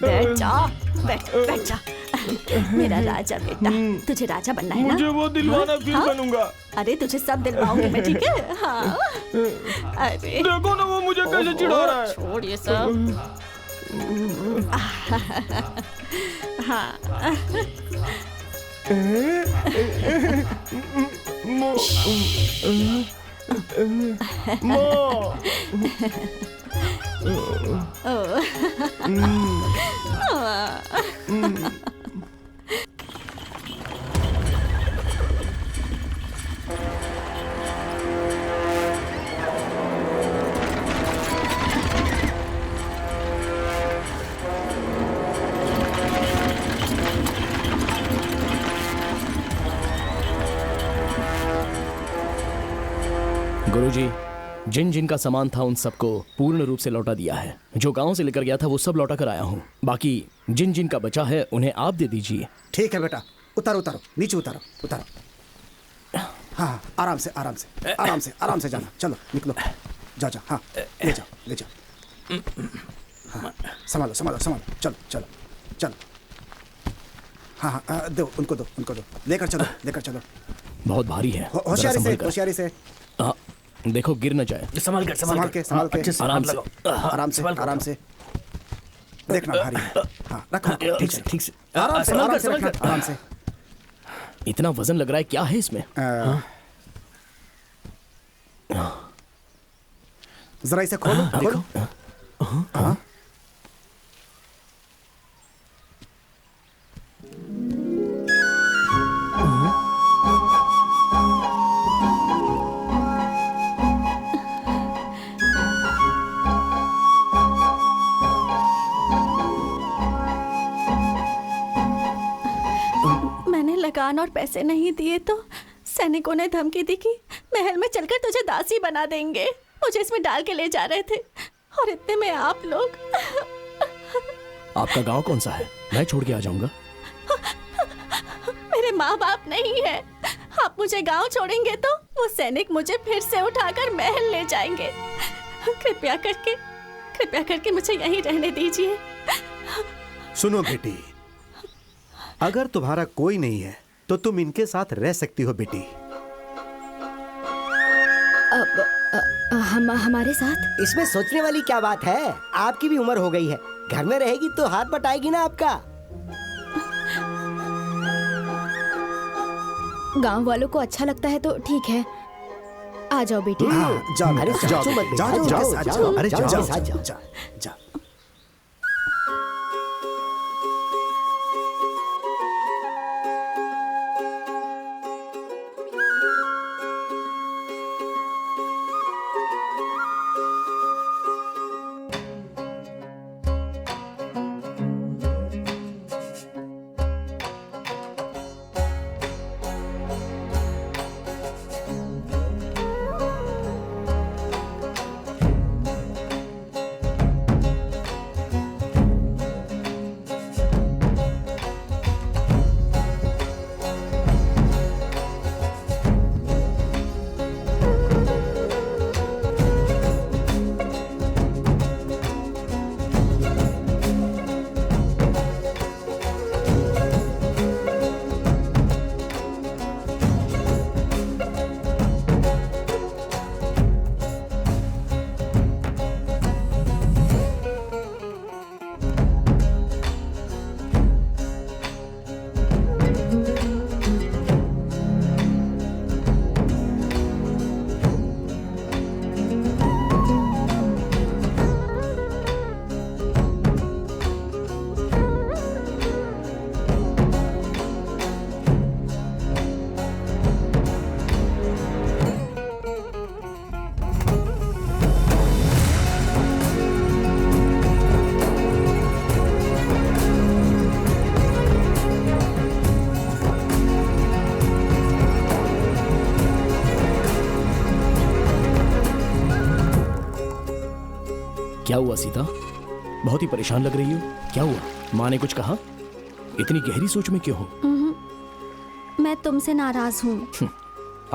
बैठ जा, बैठ जा। मेरा राजा बेटा, तुझे राजा बनना है ना? मुझे वो दिलवाना फिर बनूंगा। अरे तुझे सब दिलवाऊंगी मैं, ठीक है? हाँ। अरे देखो ना वो मुझे कैसे चिढ़ा रहा है। छोड़ ये सब। हाँ गुरुजी, जिन जिन का सामान था उन सबको पूर्ण रूप से लौटा दिया है। जो गांव से लेकर गया था वो सब लौटा कर आया हूँ। बाकी जिन जिन का बचा है उन्हें आप दे दीजिए। ठीक है बेटा, उतारो उतारो, नीचे उतारो उतारो। हाँ आराम से आराम से आराम से आराम से जाना। चलो निकलो, जाओ जाओ। हाँ ले जाओ ले जाओ। हाँ संभालो संभालो संभालो। चलो चलो चलो। हाँ हाँ दो उनको, दो उनको, दो लेकर चलो लेकर चलो। बहुत भारी है। होशियारी जरा से संभल कर। होशियारी से। देखो गिर न जाए। संभाल कर संभाल के संभाल के। आराम से। आराम से आराम से। देखना भारी है। हाँ रखो ठीक से ठीक से। आराम से आराम से रखना, आराम से। इतना वजन लग रहा है, क्या है इसमें? जरा इसे खोलो खोलो। हाँ मैंने लगान और पैसे नहीं दिए तो सैनिकों ने धमकी दी कि महल में चलकर तुझे दासी बना देंगे। मुझे इसमें डाल के ले जा रहे थे और इतने में आप लोग। आपका गांव कौन सा है? मैं छोड़ के आ जाऊंगा। मेरे माँ बाप नहीं है। आप मुझे गांव छोड़ेंगे तो वो सैनिक मुझे फिर से उठाकर महल ले जाएंगे। कृपया करके मुझे यहीं रहने दीजिए। सुनो बेटी, अगर तुम्हारा कोई नहीं है तो तुम इनके साथ रह सकती हो बेटी। हमारे साथ? इसमें सोचने वाली क्या बात है? आपकी भी उम्र हो गई है, घर में रहेगी तो हाथ बटाएगी ना आपका। गांव वालों को अच्छा लगता है तो ठीक है, आ जाओ बेटी। जाओ अरे जाओ सोचो मत, जाओ जाओ, जाओ, अरे जाओ, जाओ साथ जाओ। जाओ जाओ। क्या हुआ सीता? बहुत ही परेशान लग रही हो, क्या हुआ? माँ ने कुछ कहा? इतनी गहरी सोच में क्यों हो? मैं तुमसे नाराज हूँ।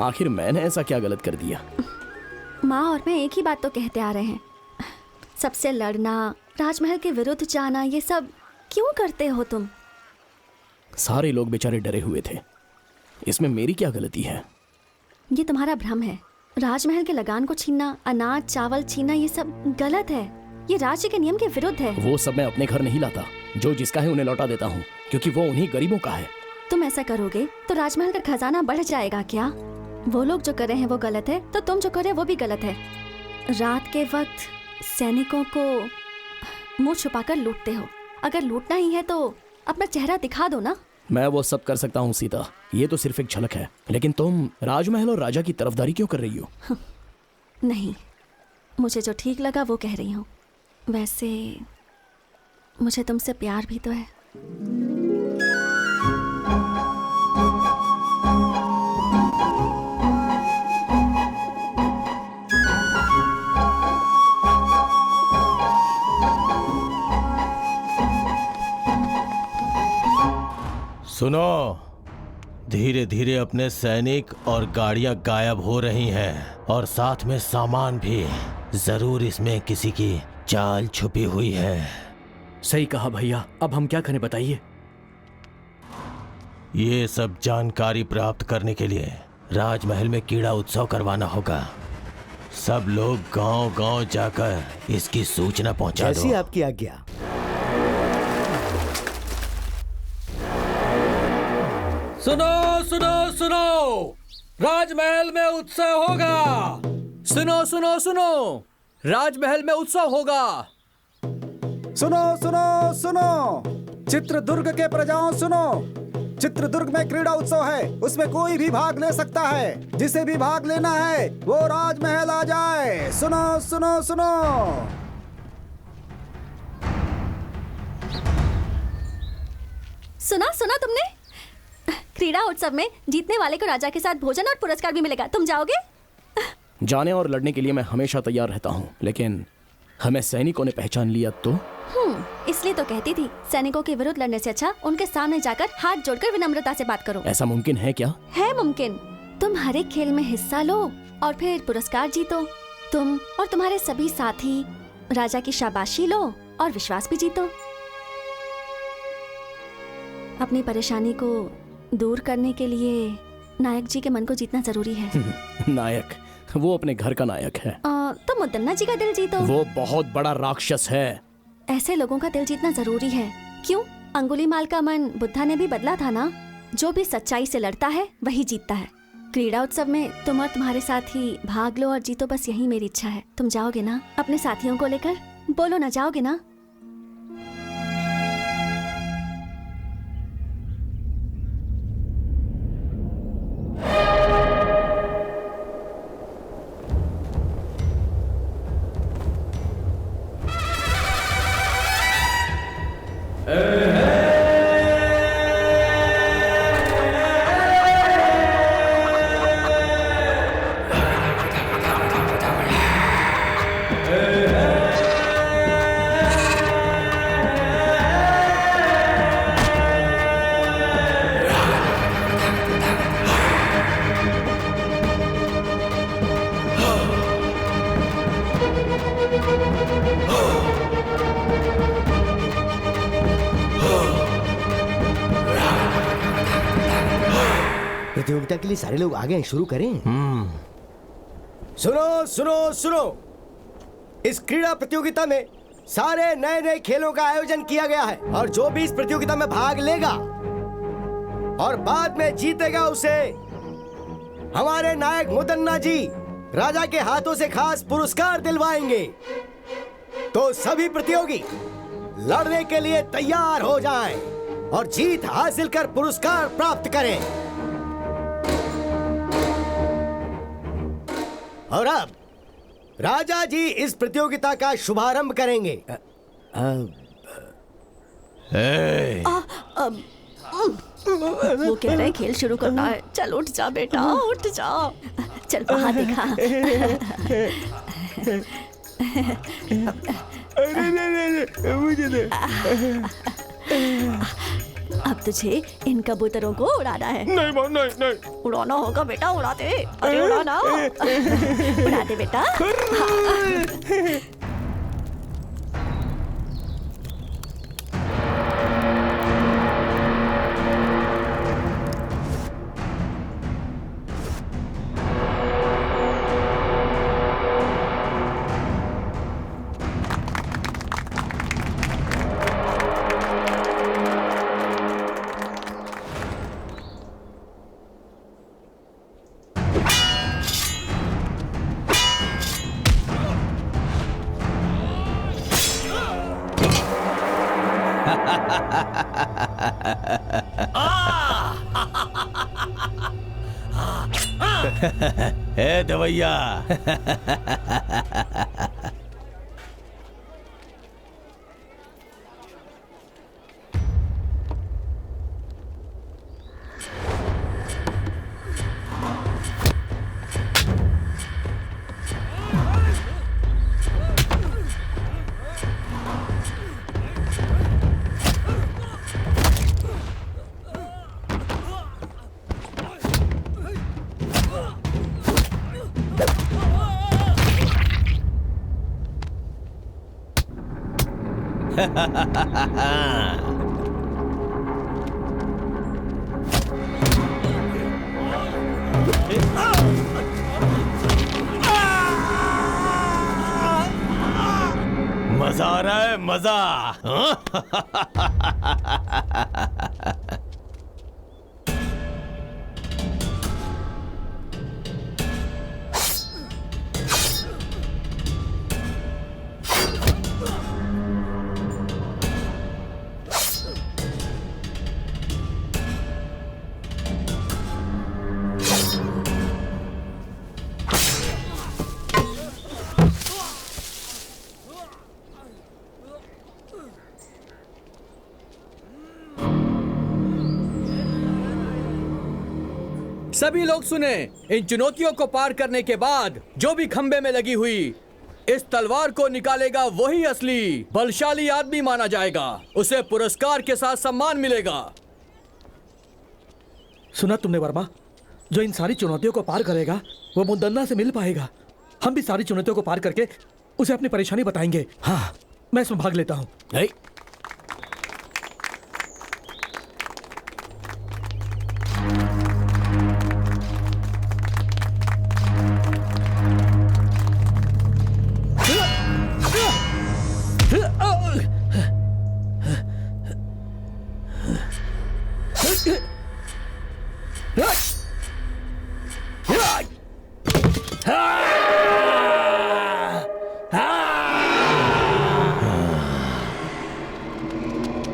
आखिर मैंने ऐसा क्या गलत कर दिया? माँ और मैं एक ही बात तो कहते आ रहे हैं, सबसे लड़ना, राजमहल के विरुद्ध जाना, ये सब क्यों करते हो तुम? सारे लोग बेचारे डरे हुए थे, इसमें मेरी क्या गलती है? ये तुम्हारा भ्रम है। राजमहल के लगान को छीनना, अनाज चावल छीनना, ये सब गलत है। ये राज्य के नियम के विरुद्ध है। वो सब मैं अपने घर नहीं लाता, जो जिसका है उन्हें लौटा देता हूँ, क्योंकि वो उन्हीं गरीबों का है। तुम ऐसा करोगे तो राजमहल का खजाना बढ़ जाएगा क्या? वो लोग जो कर रहे हैं वो गलत है, तो तुम जो कर रहे हो वो भी गलत है। रात के वक्त सैनिकों को मुंह छुपाकर लूटते हो। अगर लूटना ही है तो अपना चेहरा दिखा दो ना। मैं वो सब कर सकता हूँ सीता, ये तो सिर्फ एक झलक है। लेकिन तुम राजमहल और राजा की तरफदारी क्यों कर रही हो? नहीं, मुझे जो ठीक लगा वो कह रही हूँ। वैसे मुझे तुमसे प्यार भी तो है। सुनो, धीरे धीरे अपने सैनिक और गाड़ियां गायब हो रही हैं और साथ में सामान भी। जरूर इसमें किसी की चाल छुपी हुई है। सही कहा भैया, अब हम क्या करें बताइए? ये सब जानकारी प्राप्त करने के लिए राजमहल में कीड़ा उत्सव करवाना होगा। सब लोग गांव-गांव जाकर इसकी सूचना पहुंचा दो। जैसी आपकी आज्ञा। सुनो सुनो सुनो, राजमहल में उत्सव होगा। सुनो सुनो सुनो, राजमहल में उत्सव होगा। सुनो सुनो सुनो, चित्रदुर्ग के प्रजाओं सुनो, चित्रदुर्ग में क्रीड़ा उत्सव है, उसमें कोई भी भाग ले सकता है। जिसे भी भाग लेना है वो राजमहल आ जाए। सुनो सुनो सुनो। सुना तुमने? क्रीड़ा उत्सव में जीतने वाले को राजा के साथ भोजन और पुरस्कार भी मिलेगा। तुम जाओगे? जाने और लड़ने के लिए मैं हमेशा तैयार रहता हूँ, लेकिन हमें सैनिकों ने पहचान लिया तो? इसलिए तो कहती थी, सैनिकों के विरुद्ध लड़ने से अच्छा उनके सामने जाकर हाथ जोड़कर विनम्रता से बात करो। ऐसा मुमकिन है क्या? है मुमकिन। तुम हर एक खेल में हिस्सा लो और फिर पुरस्कार जीतो। तुम और तुम्हारे सभी साथी राजा की शाबाशी लो और विश्वास भी जीतो। अपनी परेशानी को दूर करने के लिए नायक जी के मन को जीतना जरूरी है। नायक, वो अपने घर का नायक है। तो मुदन्ना जी का दिल जीतो। वो बहुत बड़ा राक्षस है। ऐसे लोगों का दिल जीतना जरूरी है। क्यों? अंगुलीमाल का मन बुद्धा ने भी बदला था ना। जो भी सच्चाई से लड़ता है वही जीतता है। क्रीड़ा उत्सव में तुम और तुम्हारे साथी भाग लो और जीतो, बस यही मेरी इच्छा है। तुम जाओगे ना अपने साथियों को लेकर? बोलो ना, जाओगे ना? प्रतियोगिता के लिए सारे लोग आ गए हैं, शुरू करें? सुनो सुनो सुनो, इस क्रीड़ा प्रतियोगिता में सारे नए नए खेलों का आयोजन किया गया है और जो भी इस प्रतियोगिता में भाग लेगा और बाद में जीतेगा उसे हमारे नायक मुदन्ना जी राजा के हाथों से खास पुरस्कार दिलवाएंगे। तो सभी प्रतियोगी लड़ने के लिए तैयार हो जाएं और जीत हासिल कर पुरस्कार प्राप्त करें। और अब राजा जी इस प्रतियोगिता का शुभारंभ करेंगे। वो कह रहे हैं खेल शुरू करना है। चल उठ जा बेटा, उठ जा। चल वहाँ दिखा। मुझे दे। अब तुझे इन कबूतरों को उड़ाना है। नहीं माँ, नहीं नहीं। उड़ाना होगा बेटा, उड़ा दे। अरे उड़ाना। उड़ा दे बेटा। ए दवैया। मजा आ रहा है, मजा। सभी लोग सुने, इन चुनौतियों को पार करने के बाद जो भी खंबे में लगी हुई इस तलवार को निकालेगा वही असली बलशाली आदमी माना जाएगा। उसे पुरस्कार के साथ सम्मान मिलेगा। सुना तुमने वर्मा? जो इन सारी चुनौतियों को पार करेगा वो मुदन्ना से मिल पाएगा। हम भी सारी चुनौतियों को पार करके उसे अपनी परेशानी बताएंगे। हाँ, मैं इसमें भाग लेता हूँ।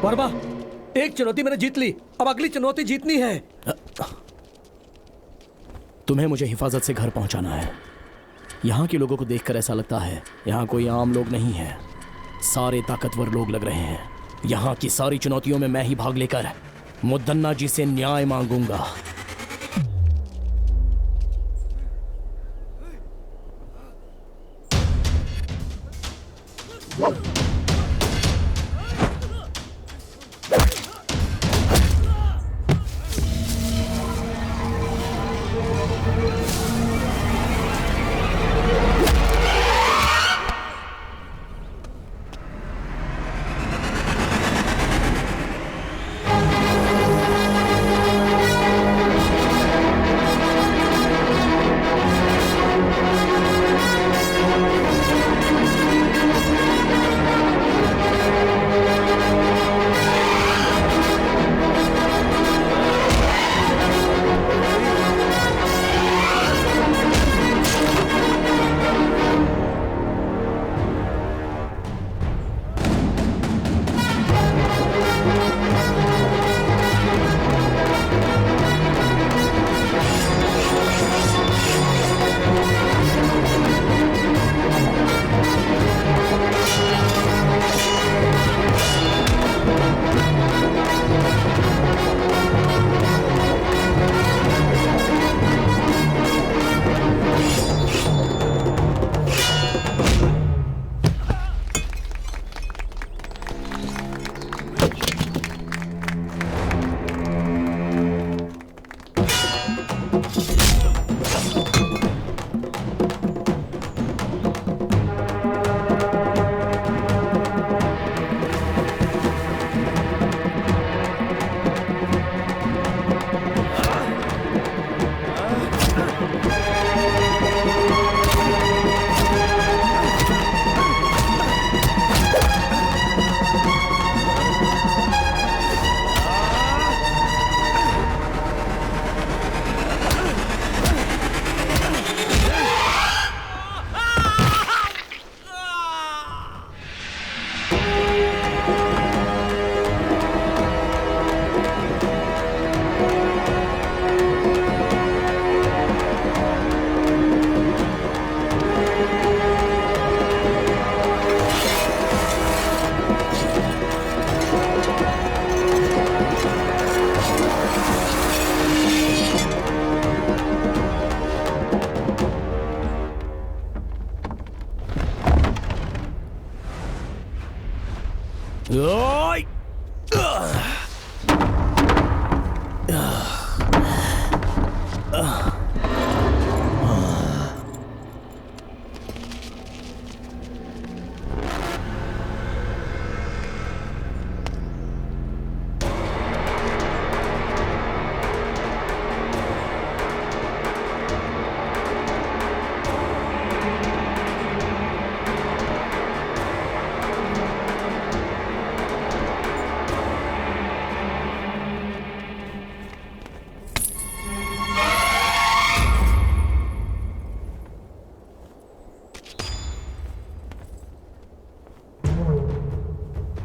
वर्मा, एक चुनौती मैंने जीत ली, अब अगली चुनौती जीतनी है। तुम्हें मुझे हिफाजत से घर पहुंचाना है। यहाँ के लोगों को देखकर ऐसा लगता है यहाँ कोई आम लोग नहीं है, सारे ताकतवर लोग लग रहे हैं। यहाँ की सारी चुनौतियों में मैं ही भाग लेकर मुद्दन्ना जी से न्याय मांगूंगा।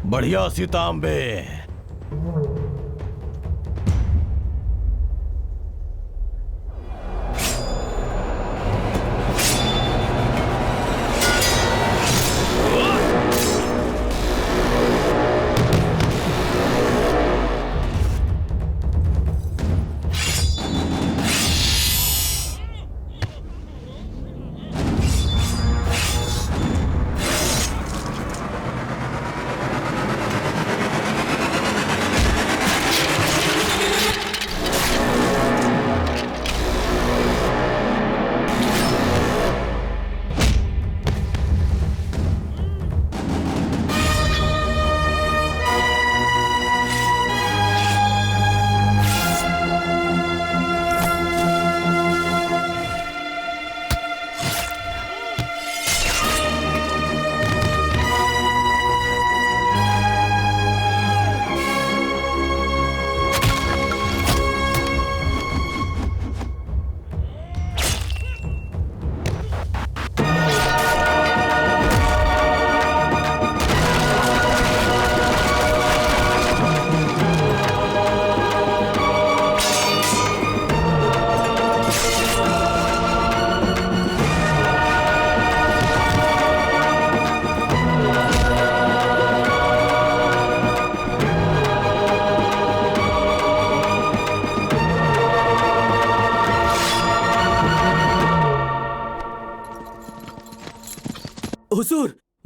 बढ़िया सीतांबे।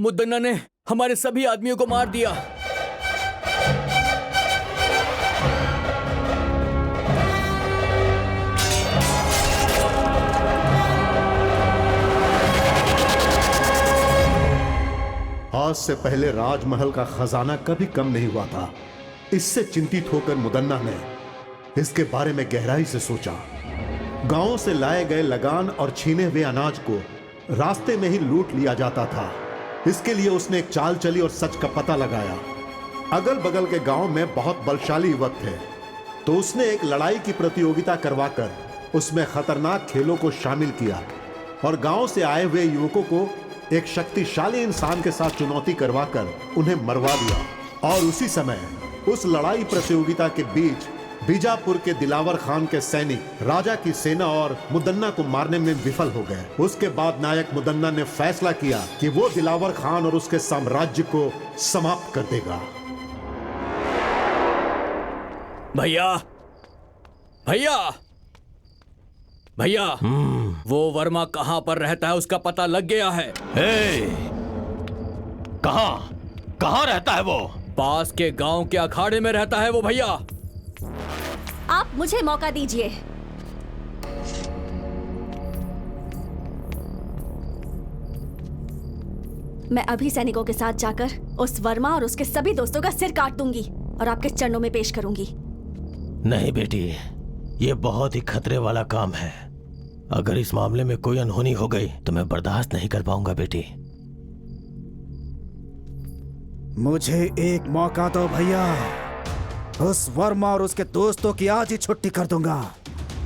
मुद्दन्ना ने हमारे सभी आदमियों को मार दिया। आज से पहले राजमहल का खजाना कभी कम नहीं हुआ था। इससे चिंतित होकर मुदन्ना ने इसके बारे में गहराई से सोचा। गांवों से लाए गए लगान और छीने हुए अनाज को रास्ते में ही लूट लिया जाता था। इसके लिए उसने एक चाल चली और सच का पता लगाया। अगल बगल के गांव में बहुत बलशाली युवक थे, तो उसने एक लड़ाई की प्रतियोगिता करवाकर उसमें खतरनाक खेलों को शामिल किया और गांव से आए हुए युवकों को एक शक्तिशाली इंसान के साथ चुनौती करवाकर उन्हें मरवा दिया। और उसी समय उस लड़ाई प्रतियोगिता के बीच बीजापुर के दिलावर खान के सैनिक राजा की सेना और मुदन्ना को मारने में विफल हो गए। उसके बाद नायक मुदन्ना ने फैसला किया कि वो दिलावर खान और उसके साम्राज्य को समाप्त कर देगा। भैया भैया भैया, वो वर्मा कहां पर रहता है उसका पता लग गया है। कहां रहता है वो? पास के गांव के अखाड़े में रहता है वो भैया। आप मुझे मौका दीजिए। मैं अभी सैनिकों के साथ जाकर उस वर्मा और उसके सभी दोस्तों का सिर काट दूंगी और आपके चरणों में पेश करूंगी। नहीं बेटी, ये बहुत ही खतरे वाला काम है। अगर इस मामले में कोई अनहोनी हो गई तो मैं बर्दाश्त नहीं कर पाऊंगा बेटी। मुझे एक मौका दो भैया। उस वर्मा और उसके दोस्तों की आज ही छुट्टी कर दूंगा।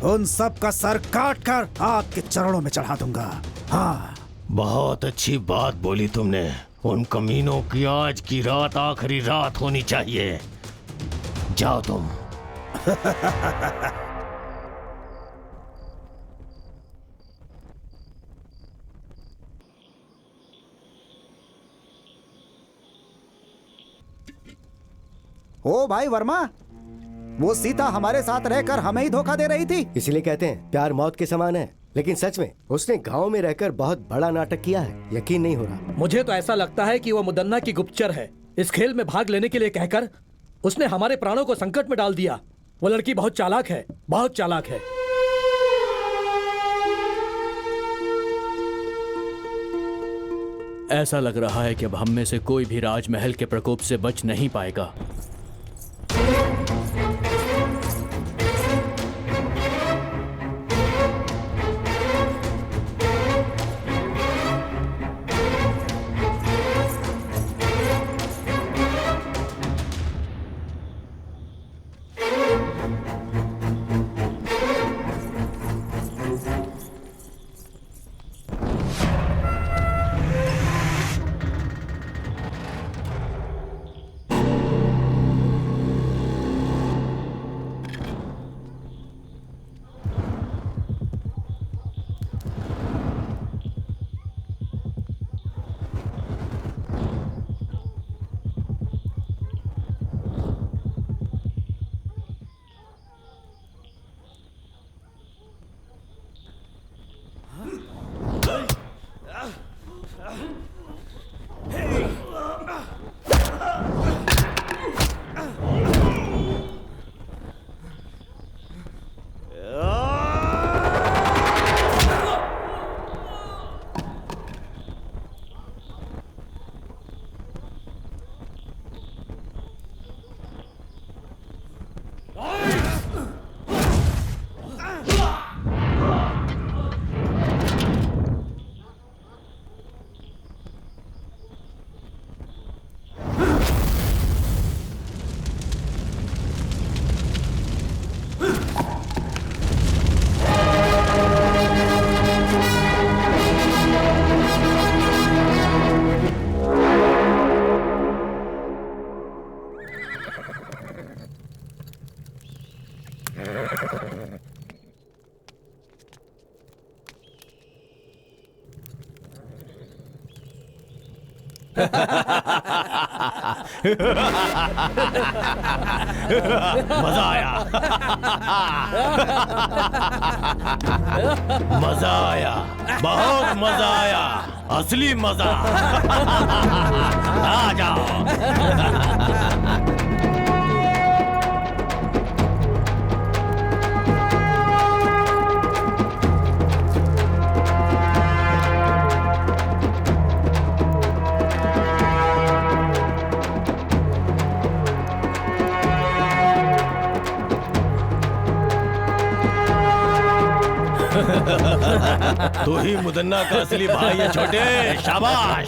उन सब का सर काट कर आपके चरणों में चढ़ा दूंगा। हाँ, बहुत अच्छी बात बोली तुमने। उन कमीनों की आज की रात आखिरी रात होनी चाहिए। जाओ तुम। ओ भाई वर्मा, वो सीता हमारे साथ रहकर हमें ही धोखा दे रही थी। इसलिए कहते हैं प्यार मौत के समान है। लेकिन सच में उसने गांव में रहकर बहुत बड़ा नाटक किया है। यकीन नहीं हो रहा। मुझे तो ऐसा लगता है कि वो मुदन्ना की गुप्तचर है। इस खेल में भाग लेने के लिए कहकर उसने हमारे प्राणों को संकट में डाल दिया। वो लड़की बहुत चालाक है, बहुत चालाक है। ऐसा लग रहा है कि अब हम में से कोई भी राजमहल के प्रकोप से बच नहीं पाएगा। मजा आया। मजा आया, बहुत मजा आया, असली मजा। आ जाओ। तू ही मुदन्ना का असली भाई है छोटे, शाबाश।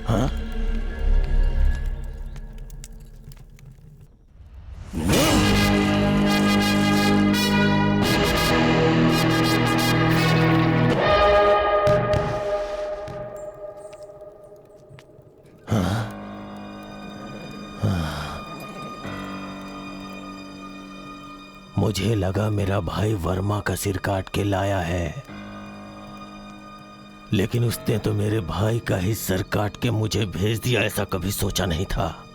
हाँ? मुझे लगा मेरा भाई वर्मा का सिर काट के लाया है, लेकिन उसने तो मेरे भाई का ही सर काट के मुझे भेज दिया। ऐसा कभी सोचा नहीं था।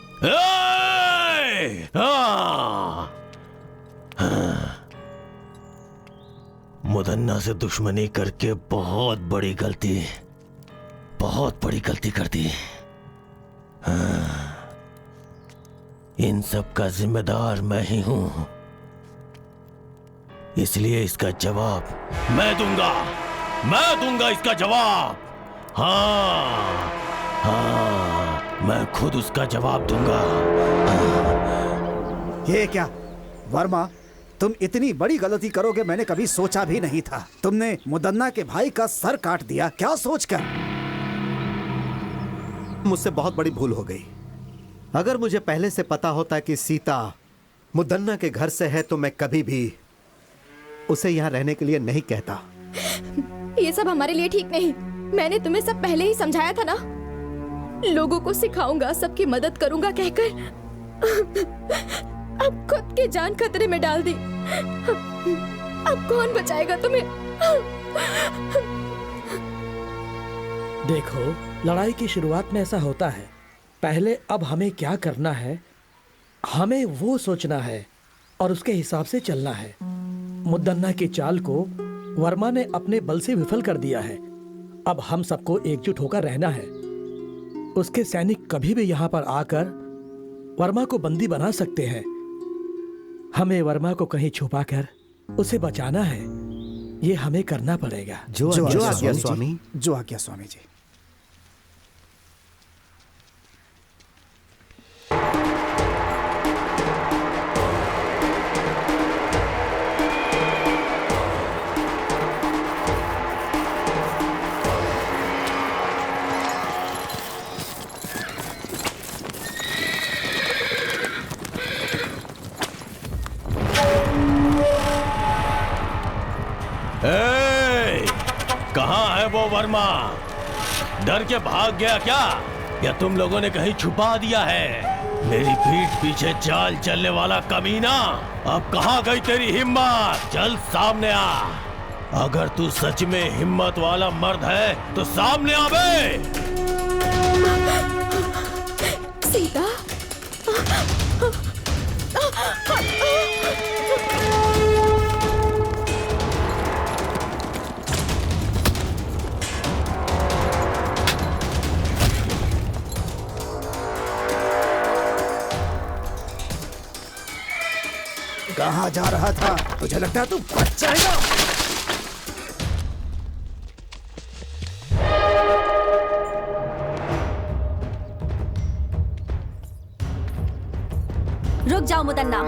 मुदन्ना से दुश्मनी करके बहुत बड़ी गलती कर दी। इन सब का जिम्मेदार मैं ही हूं, इसलिए इसका जवाब मैं दूंगा इसका जवाब। हाँ, मैं खुद उसका जवाब दूंगा। ये क्या वर्मा, तुम इतनी बड़ी गलती करोगे मैंने कभी सोचा भी नहीं था। तुमने मुदन्ना के भाई का सर काट दिया, क्या सोचकर? मुझसे बहुत बड़ी भूल हो गई। अगर मुझे पहले से पता होता कि सीता मुदन्ना के घर से है तो मैं कभी भी उसे यहाँ रहने के लिए नहीं कहता। ये सब हमारे लिए ठीक नहीं। मैंने तुम्हें सब पहले ही समझाया था ना। लोगों को सिखाऊंगा, सबकी मदद करूंगा कहकर अब खुद की जान खतरे में डाल दी। अब कौन बचाएगा तुम्हें? देखो, लड़ाई की शुरुआत में ऐसा होता है। पहले अब हमें क्या करना है, हमें वो सोचना है और उसके हिसाब से चलना है। मुदन्ना की चाल को वर्मा ने अपने बल से विफल कर दिया है। अब हम सबको एकजुट होकर रहना है। उसके सैनिक कभी भी यहाँ पर आकर वर्मा को बंदी बना सकते हैं। हमें वर्मा को कहीं छुपाकर उसे बचाना है। ये हमें करना पड़ेगा। जो आज्ञा स्वामी। जो आज्ञा स्वामी जी। कहाँ है वो वर्मा? डर के भाग गया क्या, या तुम लोगों ने कहीं छुपा दिया है? मेरी पीठ पीछे चाल चलने वाला कमीना, अब कहाँ गई तेरी हिम्मत? चल सामने आ। अगर तू सच में हिम्मत वाला मर्द है तो सामने आ बे। सीता, कहाँ जा रहा था? तुझे लगता है तू बच जाएगा? रुक जाओ मुदन्ना।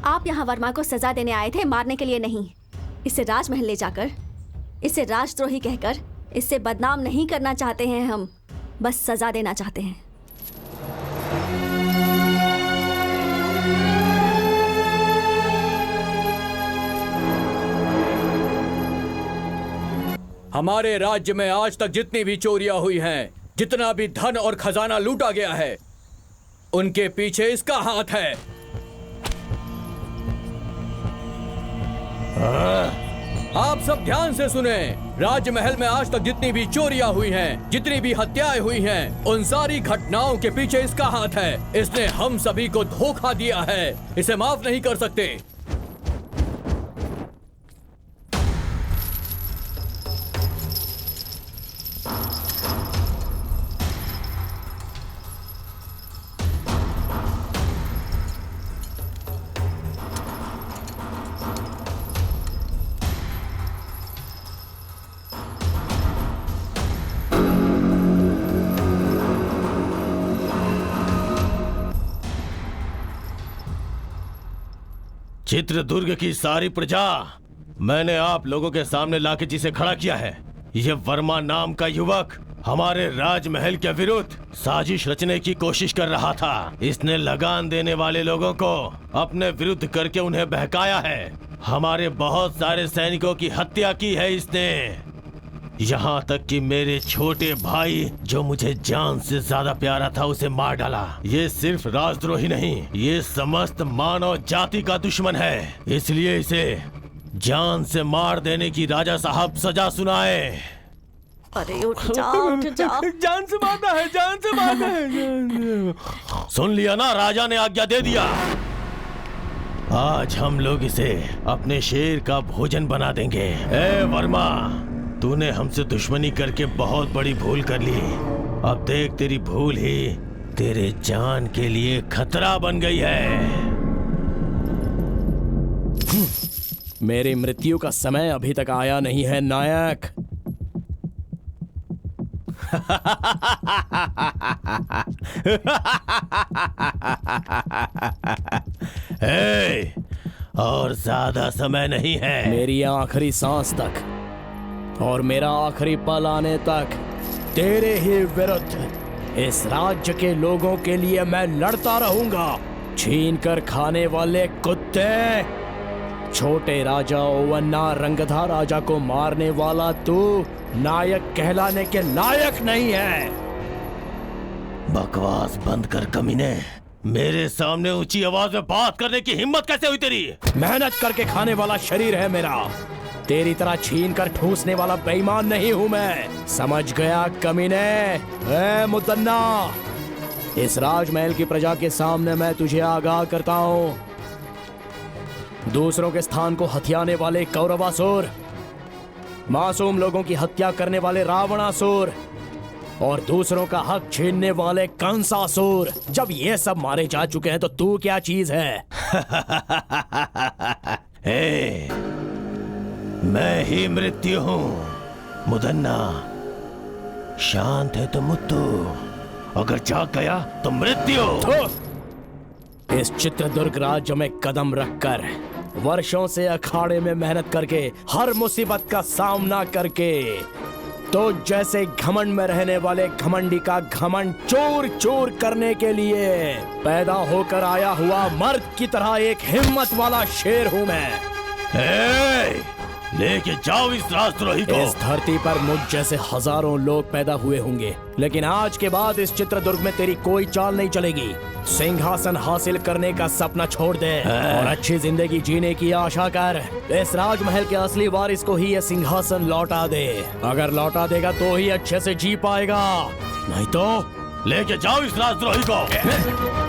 आप यहाँ वर्मा को सजा देने आए थे, मारने के लिए नहीं। इसे राजमहल ले जाकर, इसे राजद्रोही कहकर इससे बदनाम नहीं करना चाहते हैं हम, बस सजा देना चाहते हैं। हमारे राज्य में आज तक जितनी भी चोरियां हुई हैं, जितना भी धन और खजाना लूटा गया है, उनके पीछे इसका हाथ है। आप सब ध्यान से सुने। राजमहल में आज तक जितनी भी चोरियां हुई हैं, जितनी भी हत्याएं हुई हैं, उन सारी घटनाओं के पीछे इसका हाथ है। इसने हम सभी को धोखा दिया है, इसे माफ नहीं कर सकते। चित्रदुर्ग की सारी प्रजा मैंने आप लोगों के सामने लाके जिसे खड़ा किया है, ये वर्मा नाम का युवक हमारे राजमहल के विरुद्ध साजिश रचने की कोशिश कर रहा था। इसने लगान देने वाले लोगों को अपने विरुद्ध करके उन्हें बहकाया है। हमारे बहुत सारे सैनिकों की हत्या की है इसने, यहाँ तक कि मेरे छोटे भाई जो मुझे जान से ज्यादा प्यारा था उसे मार डाला। ये सिर्फ राजद्रोही नहीं, ये समस्त मानव जाति का दुश्मन है। इसलिए इसे जान से मार देने की राजा साहब सजा सुनाए। अरे उठ जाओ, उठ जाओ। जान से मारना है, जान से मारना है। सुन लिया ना, राजा ने आज्ञा दे दिया। आज हम लोग इसे अपने शेर का भोजन बना देंगे। ए वर्मा, तूने हमसे दुश्मनी करके बहुत बड़ी भूल कर ली। अब देख, तेरी भूल ही तेरे जान के लिए खतरा बन गई है। मेरी मृत्यु का समय अभी तक आया नहीं है नायक। ए, और ज्यादा समय नहीं है। मेरी आखिरी सांस तक और मेरा आखिरी पल आने तक तेरे ही विरुद्ध इस राज्य के लोगों के लिए मैं लड़ता रहूंगा। छीन कर खाने वाले कुत्ते, छोटे राजा ओवन्ना रंगधा राजा को मारने वाला तू नायक कहलाने के लायक नहीं है। बकवास बंद कर कमीने। मेरे सामने ऊंची आवाज में बात करने की हिम्मत कैसे हुई तेरी? मेहनत करके खाने वाला शरीर है मेरा, तेरी तरह छीन कर ठूसने वाला बेईमान नहीं हूं मैं। समझ गया कमीने? ए मुदन्ना, इस राजमहल की प्रजा के सामने मैं तुझे आगाह करता हूं। दूसरों के स्थान को हथियाने वाले कौरवासुर, मासूम लोगों की हत्या करने वाले रावणासुर और दूसरों का हक छीनने वाले कंसासुर, जब ये सब मारे जा चुके हैं तो तू क्या चीज है? मैं ही मृत्यु हूँ मुदन्ना। शांत है तो मुत्तु, अगर जाग गया तो मृत्यु। इस चित्रदुर्ग राज्य में कदम रखकर, वर्षों से अखाड़े में मेहनत करके, हर मुसीबत का सामना करके, तो जैसे घमंड में रहने वाले घमंडी का घमंड चूर चूर करने के लिए पैदा होकर आया हुआ मर्द की तरह एक हिम्मत वाला शेर हूँ मैं। लेके जाओ इस राजद्रोही को। इस धरती पर मुझ जैसे हजारों लोग पैदा हुए होंगे, लेकिन आज के बाद इस चित्रदुर्ग में तेरी कोई चाल नहीं चलेगी। सिंहासन हासिल करने का सपना छोड़ दे और अच्छी जिंदगी जीने की आशा कर। इस राजमहल के असली वारिस को ही यह सिंहासन लौटा दे। अगर लौटा देगा तो ही अच्छे से जी पाएगा, नहीं तो लेके जाओ इस राजद्रोही को।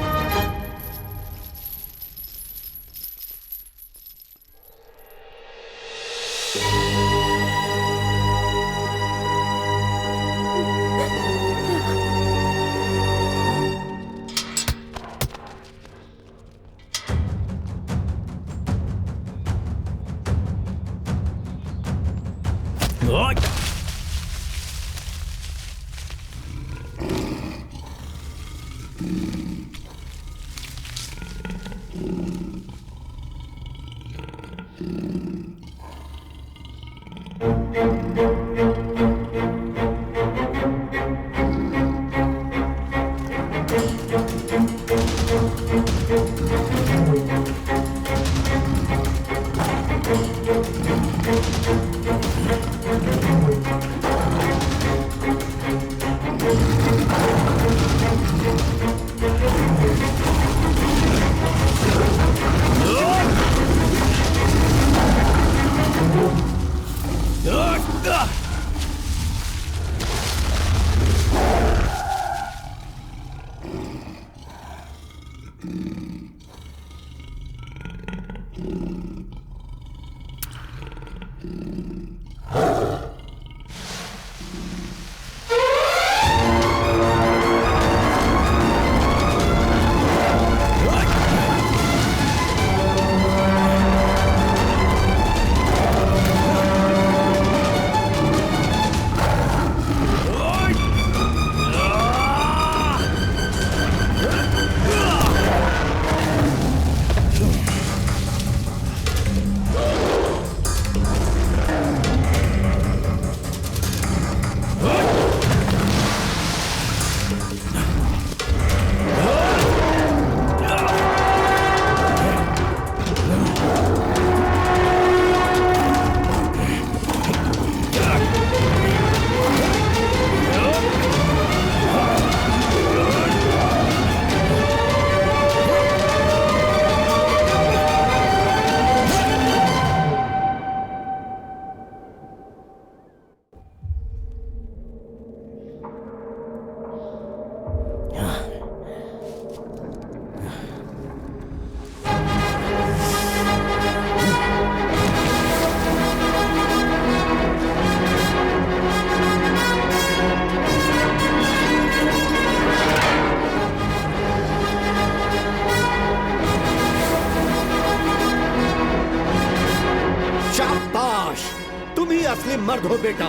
असली मर्द हो बेटा।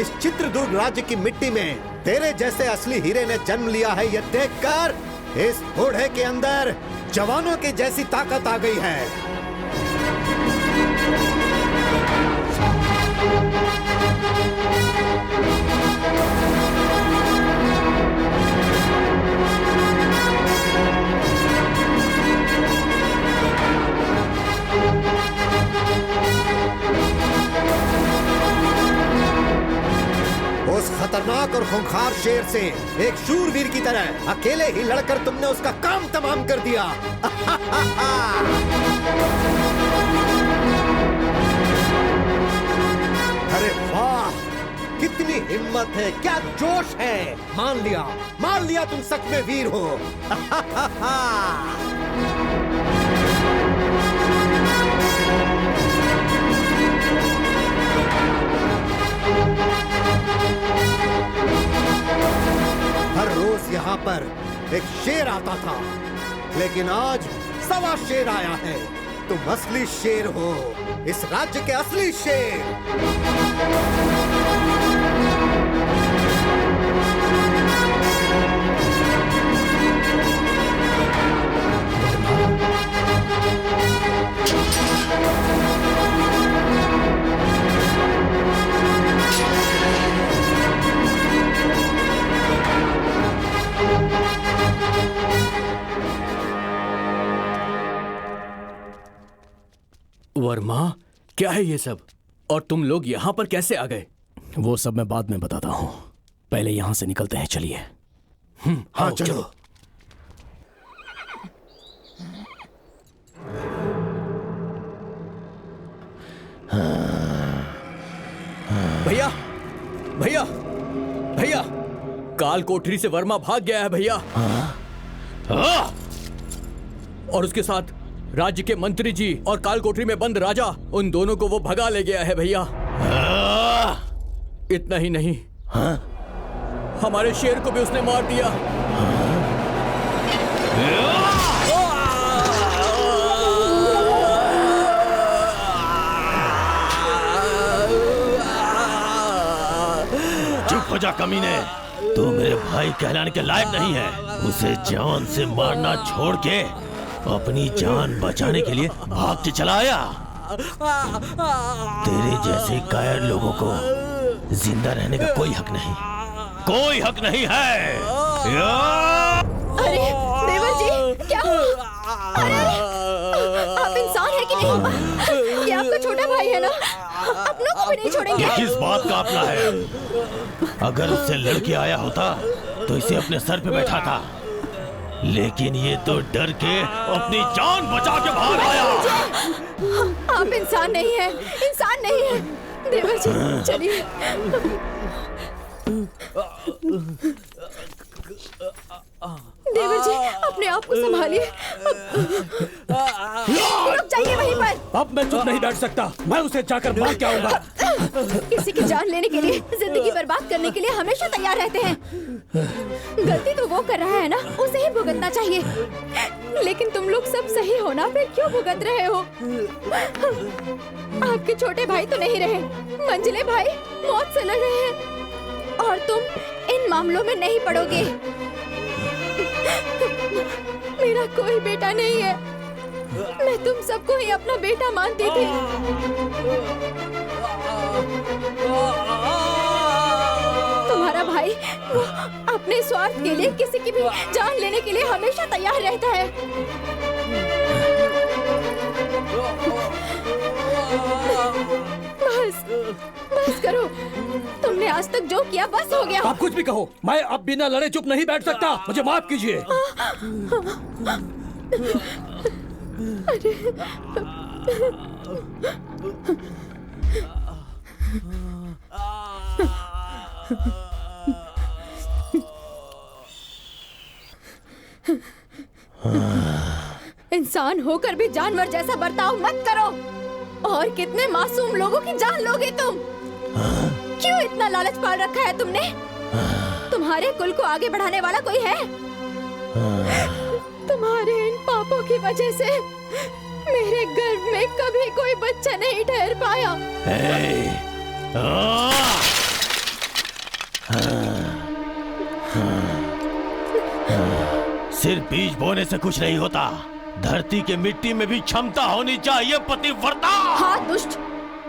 इस चित्रदुर्ग राज्य की मिट्टी में तेरे जैसे असली हीरे ने जन्म लिया है, ये देखकर इस बूढ़े के अंदर जवानों की जैसी ताकत आ गई है। उस खतरनाक और खूंखार शेर से एक शूरवीर की तरह अकेले ही लड़कर तुमने उसका काम तमाम कर दिया। अरे वाह, कितनी हिम्मत है, क्या जोश है। मान लिया तुम सच में वीर हो। हर रोज यहाँ पर एक शेर आता था, लेकिन आज सवा शेर आया है। तुम असली शेर हो, इस राज्य के असली शेर। वर्मा, क्या है ये सब? और तुम लोग यहाँ पर कैसे आ गए? वो सब मैं बाद में बताता हूँ, पहले यहाँ से निकलते हैं। चलिए। हाँ चलो। भैया भैया भैया, काल कोठरी से वर्मा भाग गया है भैया। और उसके साथ राज्य के मंत्री जी और काल कोठरी में बंद राजा, उन दोनों को वो भगा ले गया है भैया। इतना ही नहीं, हमारे शेर को भी उसने मार दिया। चुप हो जा कमीने, तू मेरे भाई कहलाने के लायक नहीं है। उसे जान से मारना छोड़ के अपनी जान बचाने के लिए भाग के चला आया। तेरे जैसे कायर लोगों को जिंदा रहने का कोई हक नहीं, कोई हक नहीं है। अरे देवर जी, क्या हुआ? अरे आप इंसान है कि नहीं? ये आपका छोटा भाई है ना, अपनों को भी नहीं छोड़ेंगे। ये किस बात का अपना है? अगर उससे लड़के आया होता तो इसे अपने सर पे बैठा था, लेकिन ये तो डर के अपनी जान बचा के बाहर आया। आप इंसान नहीं है, इंसान नहीं है। देवर जी चलिए। देवर जी अपने आप को संभालिए। रुक जाइए वहीं अब मैं चुप नहीं बैठ सकता, मैं उसे जाकर मार के आऊंगा। किसी की जान लेने के लिए, जिंदगी बर्बाद करने के लिए हमेशा तैयार रहते हैं। गलती तो वो कर रहा है ना, उसे ही भुगतना चाहिए। लेकिन तुम लोग सब सही हो ना, फिर क्यों भुगत रहे हो? आपके छोटे भाई तो नहीं रहे, मंजिले भाई मौत से लड़ रहे हैं और तुम इन मामलों में नहीं पड़ोगे। मेरा कोई बेटा नहीं है, मैं तुम सबको ही अपना बेटा मानती थी। तुम्हारा भाई वो अपने स्वार्थ के लिए किसी की भी जान लेने के लिए हमेशा तैयार रहता है। बस करो, तुमने आज तक जो किया बस हो गया। आप कुछ भी कहो, मैं अब बिना लड़े चुप नहीं बैठ सकता, मुझे माफ कीजिए। इंसान होकर भी जानवर जैसा बर्ताव मत करो। और कितने मासूम लोगों की जान लोगे तुम? क्यों इतना लालच पाल रखा है तुमने? तुम्हारे कुल को आगे बढ़ाने वाला कोई है? तुम्हारे इन पापों की वजह से मेरे गर्भ में कभी कोई बच्चा नहीं ठहर पाया। सिर्फ बीज बोने से कुछ नहीं होता, धरती के मिट्टी में भी क्षमता होनी चाहिए पतिव्रता। हाँ दुष्ट,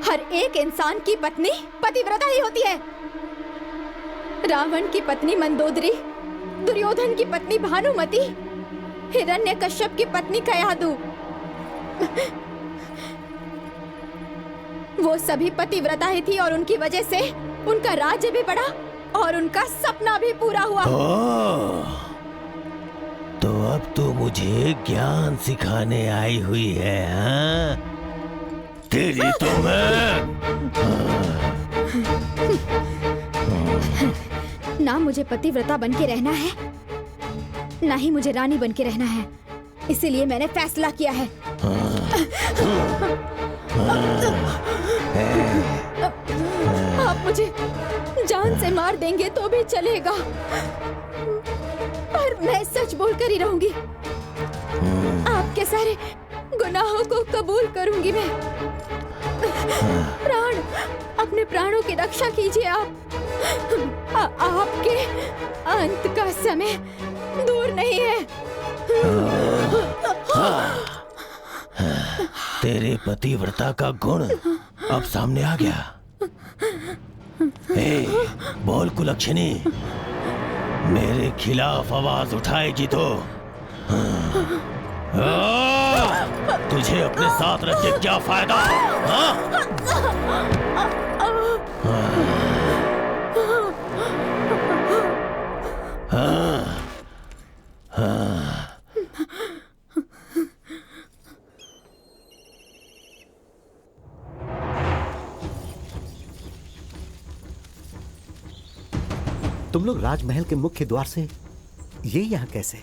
हर एक इंसान की पत्नी पतिव्रता ही होती है। रावण की पत्नी मंदोदरी, दुर्योधन की पत्नी भानुमति, हिरण्यकश्यप की पत्नी कयादु, वो सभी पतिव्रता ही थी और उनकी वजह से उनका राज्य भी बढ़ा और उनका सपना भी पूरा हुआ। तो अब तो मुझे ज्ञान सिखाने आई हुई है, हाँ? तेरी तो मैं ना मुझे पतिव्रता बन के रहना है, ना ही मुझे रानी बन के रहना है। इसीलिए मैंने फैसला किया है। आप मुझे जान से मार देंगे तो भी चलेगा, पर मैं सच बोलकर ही रहूंगी। आपके सारे गुनाहों को कबूल करूंगी मैं। प्राण, अपने प्राणों की रक्षा कीजिए आप। आपके अंत का समय दूर नहीं है। तेरे पतिव्रता का गुण अब सामने आ गया। बोल कुलक्षणी, मेरे खिलाफ आवाज उठाएगी तो तुझे अपने साथ रख के क्या फायदा? तुम लोग राजमहल के मुख्य द्वार से ये यहाँ कैसे?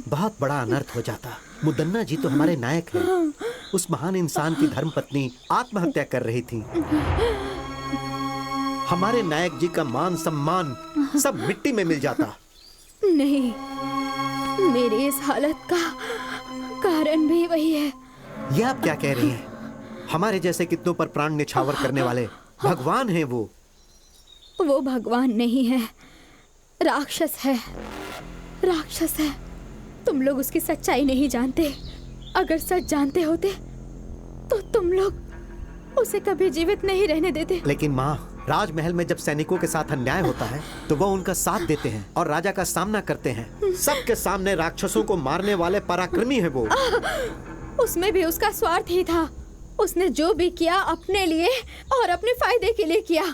बहुत बड़ा अनर्थ हो जाता। मुदन्ना जी तो हमारे नायक हैं। उस महान इंसान की धर्मपत्नी आत्महत्या कर रही थी। हमारे नायक जी का मान सम्मान सब मिट्टी में मिल जाता। नहीं, मेरी इस हालत का कारण भी वही है। ये आप क्या कह रही हैं? हमारे जैसे कितनों पर प्राण न्यौछावर करने वाले भगवान हैं वो। वो भगवान नहीं है, राक्षस है। राक्षस है। तुम लोग उसकी सच्चाई नहीं जानते। अगर सच जानते होते तो तुम लोग उसे कभी जीवित नहीं रहने देते। लेकिन माँ, राजमहल में जब सैनिकों के साथ अन्याय होता है तो वह उनका साथ देते हैं और राजा का सामना करते हैं। सबके सामने राक्षसों को मारने वाले पराक्रमी है वो। उसमें भी उसका स्वार्थ ही था। उसने जो भी किया अपने लिए और अपने फायदे के लिए किया।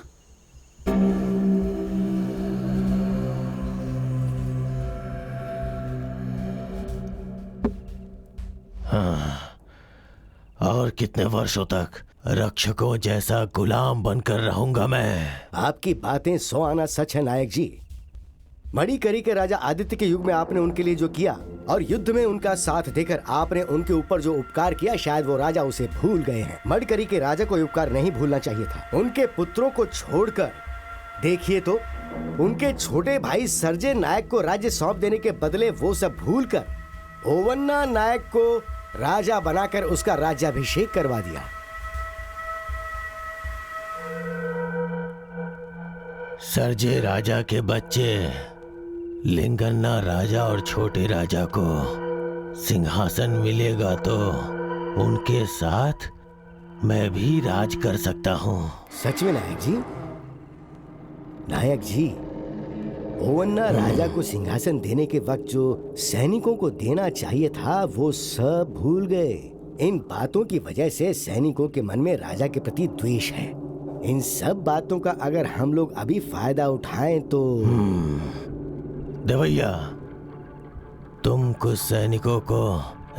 हाँ, और कितने वर्षों तक रक्षकों जैसा गुलाम बनकर रहूंगा मैं? आपकी बातें 100 आना सच है नायक जी। मणिकरी के राजा आदित्य के युग में आपने उनके लिए जो किया और युद्ध में उनका साथ देकर आपने उनके ऊपर जो उपकार किया, शायद वो राजा उसे भूल गए हैं। मणिकरी के राजा को उपकार नहीं भूलना चाहिए था। उनके पुत्रों को छोड़कर देखिए तो उनके छोटे भाई सर्जे नायक को राज्य सौंप देने के बदले वो सब भूलकर ओवन्ना नायक को राजा बनाकर उसका राज्याभिषेक करवा दिया। सर्जे राजा के बच्चे लिंगन्ना राजा और छोटे राजा को सिंहासन मिलेगा तो उनके साथ मैं भी राज कर सकता हूँ। सच में नायक जी? नायक जी, ओवन्ना राजा को सिंहासन देने के वक्त जो सैनिकों को देना चाहिए था वो सब भूल गए। इन बातों की वजह से सैनिकों के मन में राजा के प्रति द्वेष है। इन सब बातों का अगर हम लोग अभी फायदा उठाएं तो देवैया, तुम कुछ सैनिकों को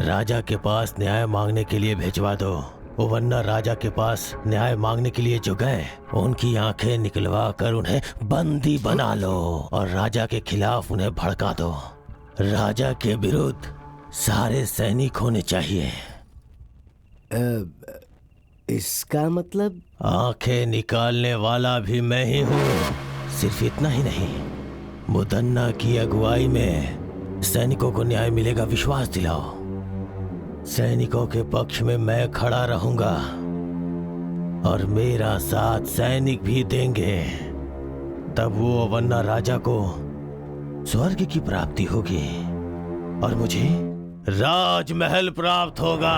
राजा के पास न्याय मांगने के लिए भिजवा दो। ओवन्ना राजा के पास न्याय मांगने के लिए जो गए उनकी आंखें निकलवा कर उन्हें बंदी बना लो और राजा के खिलाफ उन्हें भड़का दो। राजा के विरुद्ध सारे सैनिक होने चाहिए। इसका मतलब? आंखें निकालने वाला भी मैं ही हूँ। सिर्फ इतना ही नहीं, मुदन्ना की अगुवाई में सैनिकों को न्याय मिलेगा, विश्वास दिलाओ। सैनिकों के पक्ष में मैं खड़ा रहूंगा और मेरा साथ सैनिक भी देंगे। तब वो ओवन्ना राजा को स्वर्ग की प्राप्ति होगी और मुझे राजमहल प्राप्त होगा।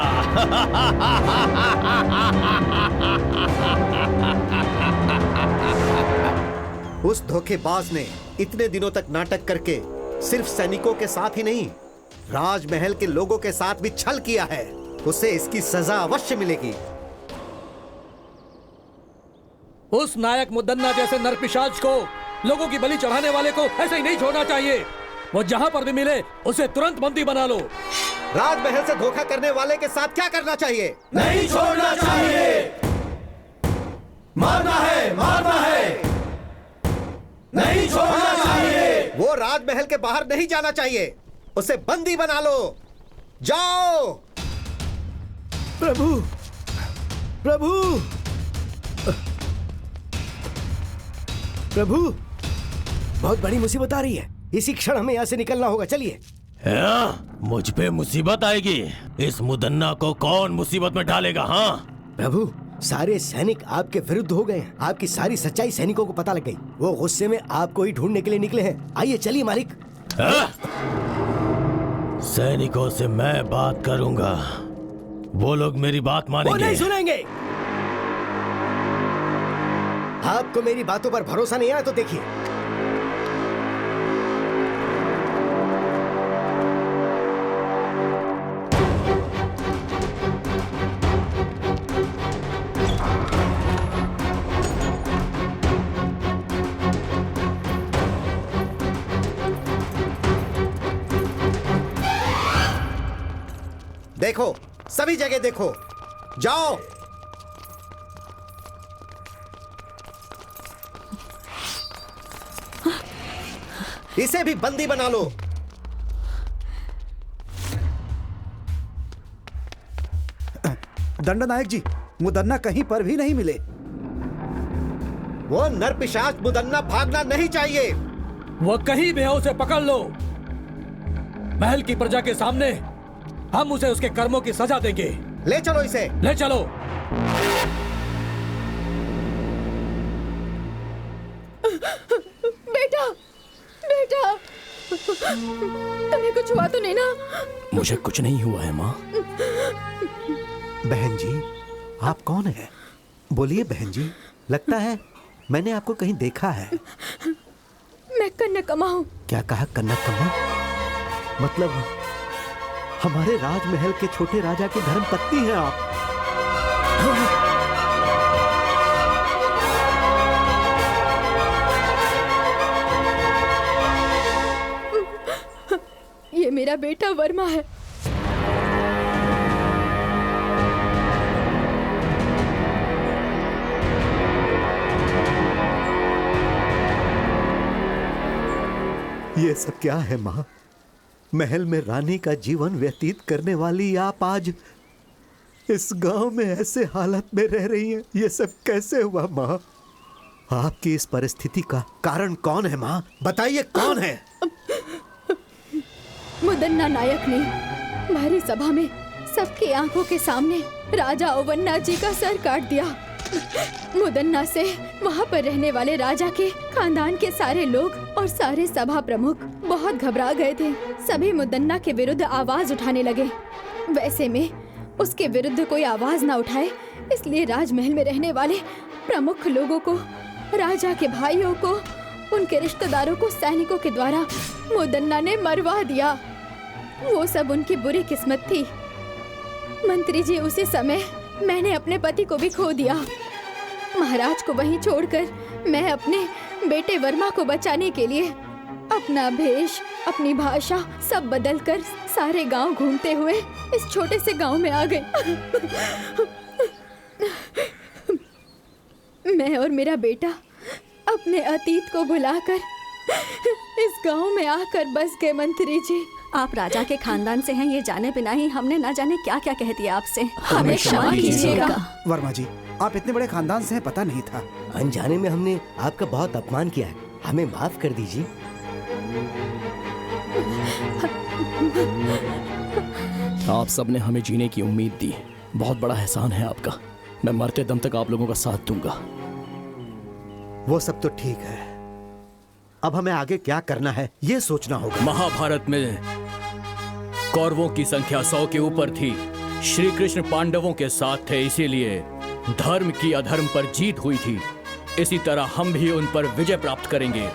उस धोखेबाज ने इतने दिनों तक नाटक करके सिर्फ सैनिकों के साथ ही नहीं, राजमहल के लोगों के साथ भी छल किया है। उसे इसकी सजा अवश्य मिलेगी। उस नायक मुदन्ना जैसे नरपिशाच को, लोगों की बलि चढ़ाने वाले को ऐसे ही नहीं छोड़ना चाहिए। वो जहां पर भी मिले उसे तुरंत बंदी बना लो। राजमहल से धोखा करने वाले के साथ क्या करना चाहिए? नहीं छोड़ना चाहिए। मारना है, मारना है। नहीं छोड़ना चाहिए। वो राजमहल के बाहर नहीं जाना चाहिए। उसे बंदी बना लो। जाओ। प्रभु, प्रभु, प्रभु, बहुत बड़ी मुसीबत आ रही है। इसी क्षण हमें यहाँ से निकलना होगा। चलिए। मुझ पे मुसीबत आएगी? इस मुदन्ना को कौन मुसीबत में डालेगा? हाँ प्रभु, सारे सैनिक आपके विरुद्ध हो गए हैं। आपकी सारी सच्चाई सैनिकों को पता लग गई। वो गुस्से में आपको ही ढूंढने के लिए निकले हैं। आइए चलिए मालिक। सैनिकों से मैं बात करूंगा। वो लोग मेरी बात मानेंगे। वो नहीं सुनेंगे। आपको मेरी बातों पर भरोसा नहीं है तो देखिए। देखो, सभी जगह देखो। जाओ। इसे भी बंदी बना लो। दंडनायक जी, मुदन्ना कहीं पर भी नहीं मिले। वो नरपिशाच मुदन्ना भागना नहीं चाहिए। वो कहीं भी है, उसे पकड़ लो। महल की प्रजा के सामने हम उसे उसके कर्मों की सजा देंगे। ले चलो इसे। ले चलो। बेटा, बेटा, तुम्हें कुछ हुआ तो नहीं ना? मुझे कुछ नहीं हुआ है माँ। बहन जी, आप कौन है? बोलिए बहन जी, लगता है मैंने आपको कहीं देखा है। मैं कन्याकुमारी हूँ। क्या कहा? कन्याकुमारी? मतलब हमारे राजमहल के छोटे राजा की धर्मपत्नी हैं आप? ये मेरा बेटा वर्मा है। ये सब क्या है माँ? महल में रानी का जीवन व्यतीत करने वाली आप आज इस गांव में ऐसे हालत में रह रही हैं। ये सब कैसे हुआ माँ? आपकी इस परिस्थिति का कारण कौन है माँ? बताइए कौन है? मुदन्ना नायक ने भारी सभा में सबकी आंखों के सामने राजा ओवन्ना जी का सर काट दिया। मुदन्ना से वहाँ पर रहने वाले राजा के खानदान के सारे लोग और सारे सभा प्रमुख बहुत घबरा गए थे। सभी मुदन्ना के विरुद्ध आवाज उठाने लगे। वैसे में उसके विरुद्ध कोई आवाज ना उठाए, इसलिए राजमहल में रहने वाले प्रमुख लोगों को, राजा के भाइयों को, उनके रिश्तेदारों को सैनिकों के द्वारा मुदन्ना ने मरवा दिया। वो सब उनकी बुरी किस्मत थी। मंत्री जी, उसी समय मैंने अपने पति को भी खो दिया। महाराज को वहीं छोड़कर मैं अपने बेटे वर्मा को बचाने के लिए अपना भेष, अपनी भाषा सब बदलकर सारे गांव घूमते हुए इस छोटे से गांव में आ गई। मैं और मेरा बेटा अपने अतीत को भुलाकर इस गांव में आकर बस गए। मंत्री जी, आप राजा के खानदान से हैं ये जाने बिना ही हमने न जाने क्या क्या कह दिया आपसे। हमें क्षमा कीजिएगा। वर्मा जी, आप इतने बड़े खानदान से हैं पता नहीं था। अनजाने में हमने आपका बहुत अपमान किया है, हमें माफ कर दीजिए। आप सबने हमें जीने की उम्मीद दी, बहुत बड़ा एहसान है आपका। मैं मरते दम तक आप लोगों का साथ दूंगा। वो सब तो ठीक है, अब हमें आगे क्या करना है ये सोचना होगा। महाभारत में कौरवों की संख्या 100 के ऊपर थी। श्री कृष्ण पांडवों के साथ थे, इसीलिए धर्म की अधर्म पर जीत हुई थी। इसी तरह हम भी उन पर विजय प्राप्त करेंगे।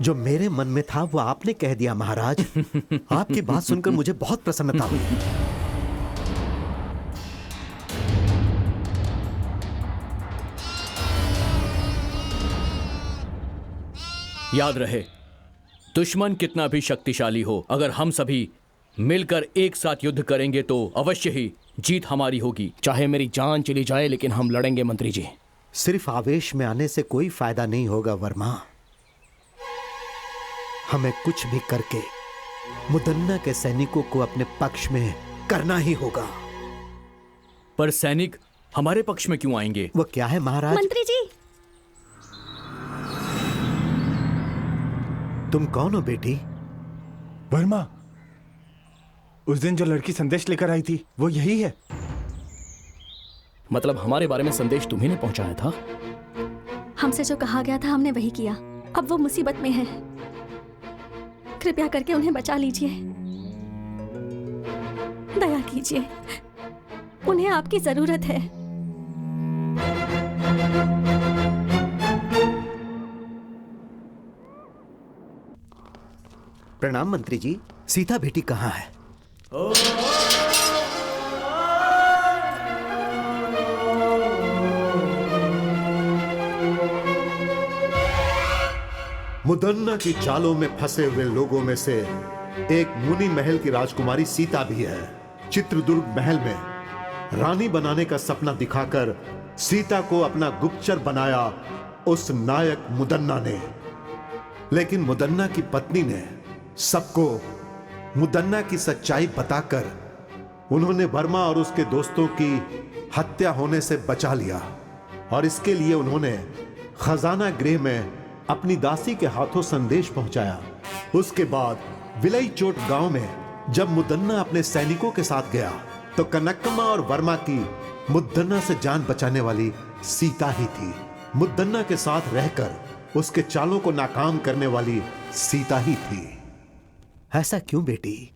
जो मेरे मन में था वो आपने कह दिया महाराज। आपकी बात सुनकर मुझे बहुत प्रसन्नता हुई। याद रहे, दुश्मन कितना भी शक्तिशाली हो, अगर हम सभी मिलकर एक साथ युद्ध करेंगे तो अवश्य ही जीत हमारी होगी। चाहे मेरी जान चली जाए लेकिन हम लड़ेंगे मंत्री जी। सिर्फ आवेश में आने से कोई फायदा नहीं होगा वर्मा। हमें कुछ भी करके मुदन्ना के सैनिकों को अपने पक्ष में करना ही होगा। पर सैनिक हमारे पक्ष में क्यों आएंगे? वो क्या है महाराज? मंत्री जी, तुम कौन हो बेटी? वर्मा, उस दिन जो लड़की संदेश लेकर आई थी वो यही है। मतलब हमारे बारे में संदेश तुम्ही ने पहुंचाया था? हमसे जो कहा गया था हमने वही किया। अब वो मुसीबत में है, कृपया करके उन्हें बचा लीजिए। दया कीजिए, उन्हें आपकी जरूरत है। प्रणाम मंत्री जी। सीता बेटी कहाँ है? मुदन्ना की चालों में फंसे हुए लोगों में से एक मुनि महल की राजकुमारी सीता भी है। चित्रदुर्ग महल में रानी बनाने का सपना दिखाकर सीता को अपना गुप्तचर बनाया उस नायक मुदन्ना ने। लेकिन मुदन्ना की पत्नी ने सबको मुदन्ना की सच्चाई बताकर उन्होंने वर्मा और उसके दोस्तों की हत्या होने से बचा लिया। और इसके लिए उन्होंने खजाना गृह में अपनी दासी के हाथों संदेश पहुंचाया। उसके बाद विलई चोट गांव में जब मुदन्ना अपने सैनिकों के साथ गया तो कनकम्मा और वर्मा की मुदन्ना से जान बचाने वाली सीता ही थी। मुदन्ना के साथ रहकर उसके चालों को नाकाम करने वाली सीता ही थी। ऐसा क्यों बेटी?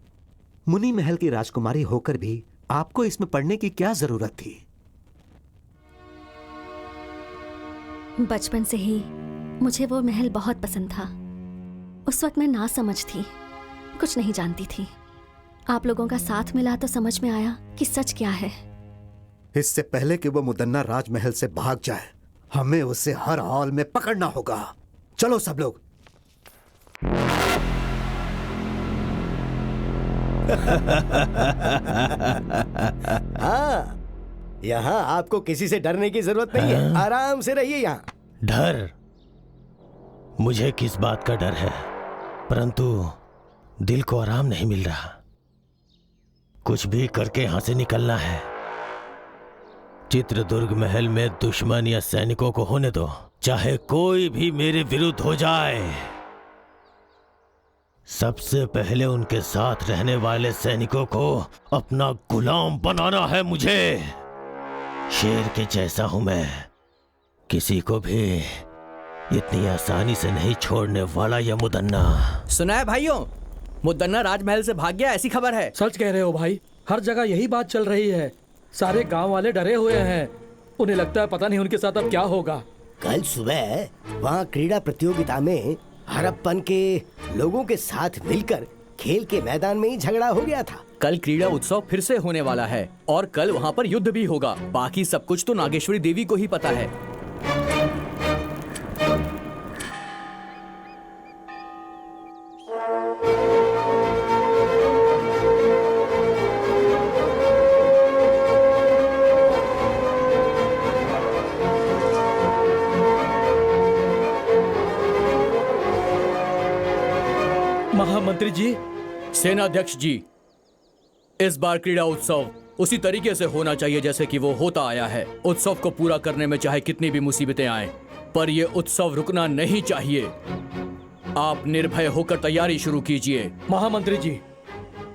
मुनि महल की राजकुमारी होकर भी आपको इसमें पढ़ने की क्या जरूरत थी? बचपन से ही मुझे वो महल बहुत पसंद था। उस वक्त मैं ना समझ थी, कुछ नहीं जानती थी। आप लोगों का साथ मिला तो समझ में आया कि सच क्या है। इससे पहले कि वो मुदन्ना राजमहल से भाग जाए, हमें उसे हर हाल में पकड़ना होगा। चलो सब लोग। हाँ, यहाँ आपको किसी से डरने की जरूरत नहीं है। आराम से रहिए यहाँ। डर? मुझे किस बात का डर है, परंतु दिल को आराम नहीं मिल रहा। कुछ भी करके यहां से निकलना है। चित्रदुर्ग महल में दुश्मन या सैनिकों को होने दो, चाहे कोई भी मेरे विरुद्ध हो जाए। सबसे पहले उनके साथ रहने वाले सैनिकों को अपना गुलाम बनाना है मुझे। शेर के जैसा हूं मैं, किसी को भी इतनी आसानी से नहीं छोड़ने वाला यह मुदन्ना। सुना है भाइयों, मुदन्ना राजमहल से भाग गया, ऐसी खबर है। सच कह रहे हो भाई, हर जगह यही बात चल रही है। सारे गांव वाले डरे हुए हैं। उन्हें लगता है पता नहीं उनके साथ अब क्या होगा। कल सुबह वहाँ क्रीड़ा प्रतियोगिता में हड़प्पन के लोगों के साथ मिलकर खेल के मैदान में ही झगड़ा हो गया था। कल क्रीड़ा उत्सव फिर से होने वाला है और कल वहाँ पर युद्ध भी होगा। बाकी सब कुछ तो नागेश्वरी देवी को ही पता है। महामंत्री जी, सेनाध्यक्ष जी, इस बार क्रीड़ा उत्सव उसी तरीके से होना चाहिए जैसे कि वो होता आया है। उत्सव को पूरा करने में चाहे कितनी भी मुसीबतें आएं, पर ये उत्सव रुकना नहीं चाहिए। आप निर्भय होकर तैयारी शुरू कीजिए। महामंत्री जी,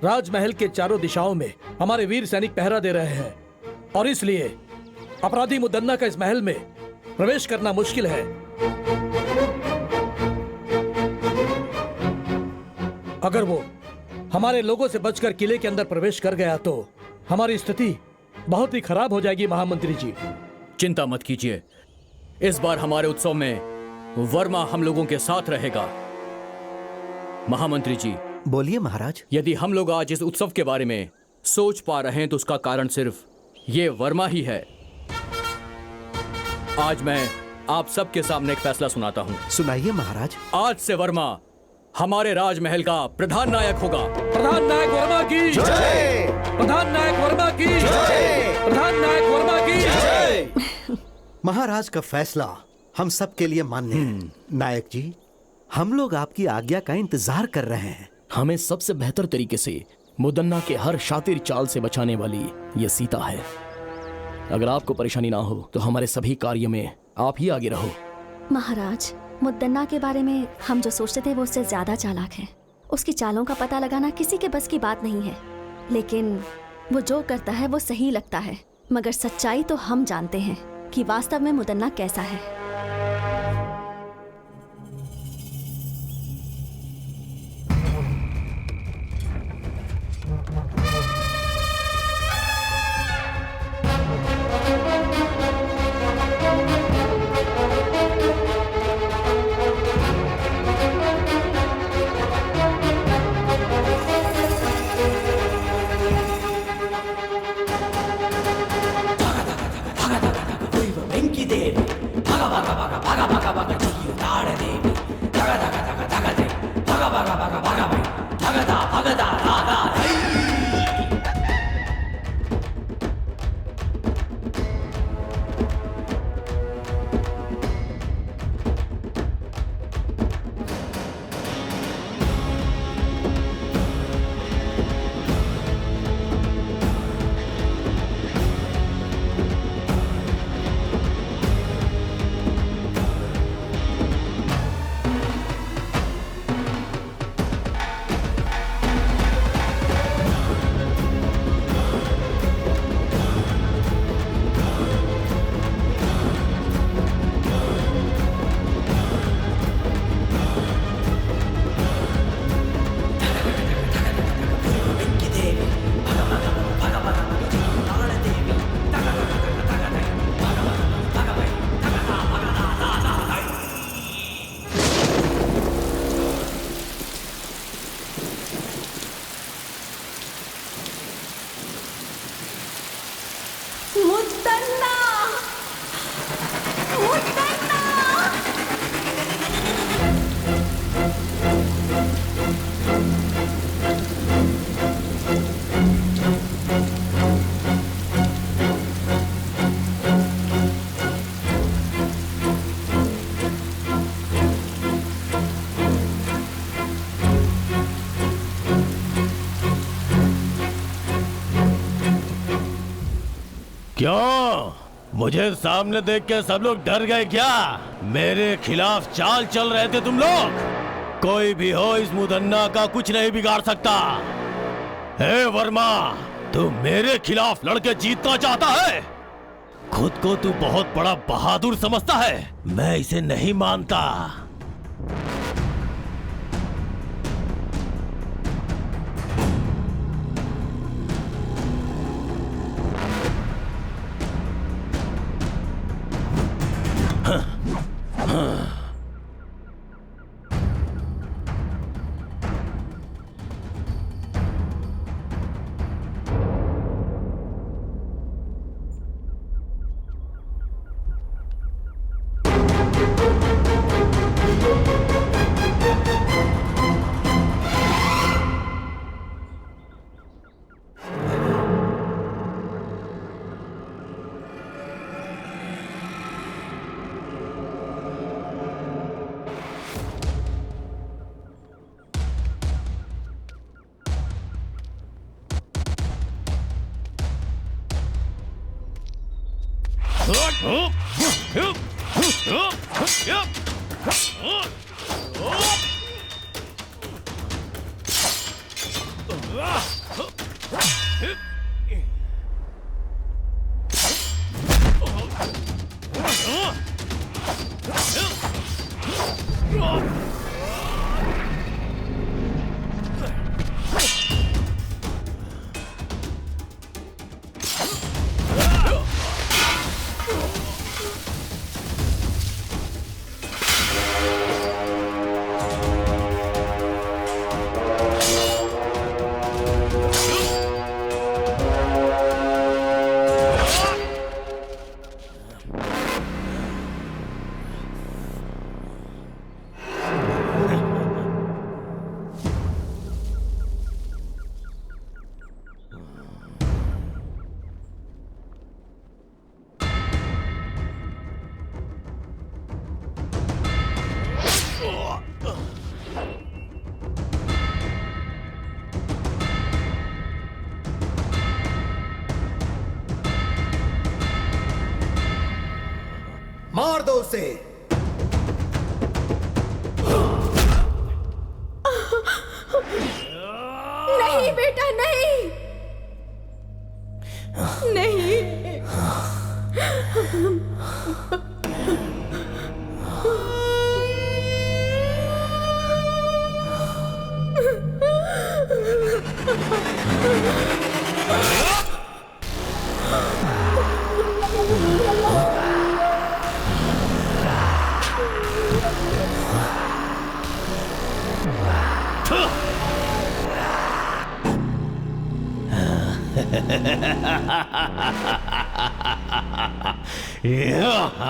राजमहल के चारों दिशाओं में हमारे वीर सैनिक पहरा दे रहे हैं और इसलिए अपराधी मुदन्ना का इस महल में प्रवेश करना मुश्किल है। अगर वो हमारे लोगों से बचकर किले के अंदर प्रवेश कर गया तो हमारी स्थिति बहुत ही खराब हो जाएगी। महामंत्री जी, चिंता मत कीजिए, इस बार हमारे उत्सव में वर्मा हम लोगों के साथ रहेगा। महामंत्री जी, बोलिए महाराज। यदि हम लोग आज इस उत्सव के बारे में सोच पा रहे हैं तो उसका कारण सिर्फ ये वर्मा ही है। आज मैं आप सबके सामने एक फैसला सुनाता हूँ। सुनाइए महाराज। आज से वर्मा हमारे राजमहल का प्रधान नायक होगा। प्रधान नायक वर्मा की जय! प्रधान नायक वर्मा की जय! प्रधान नायक वर्मा की जय! महाराज का फैसला हम सब के लिए मान्य है। नायक जी, हम लोग आपकी आज्ञा का इंतजार कर रहे हैं। हमें सबसे बेहतर तरीके से मुदन्ना के हर शातिर चाल से बचाने वाली ये सीता है। अगर आपको परेशानी ना हो तो हमारे सभी कार्य में आप ही आगे रहो। महाराज, मुदन्ना के बारे में हम जो सोचते थे वो उससे ज्यादा चालाक है। उसकी चालों का पता लगाना किसी के बस की बात नहीं है, लेकिन वो जो करता है वो सही लगता है। मगर सच्चाई तो हम जानते हैं कि वास्तव में मुदन्ना कैसा है। मुदन्ना मुदन्ना क्यों? मुझे सामने देख के सब लोग डर गए क्या? मेरे खिलाफ चाल चल रहे थे तुम लोग? कोई भी हो इस मुदन्ना का कुछ नहीं बिगाड़ सकता। हे वर्मा, तू मेरे खिलाफ लड़के जीतना चाहता है? खुद को तू बहुत बड़ा बहादुर समझता है। मैं इसे नहीं मानता। मार दो उसे। नहीं बेटा, नहीं नहीं। Yeah.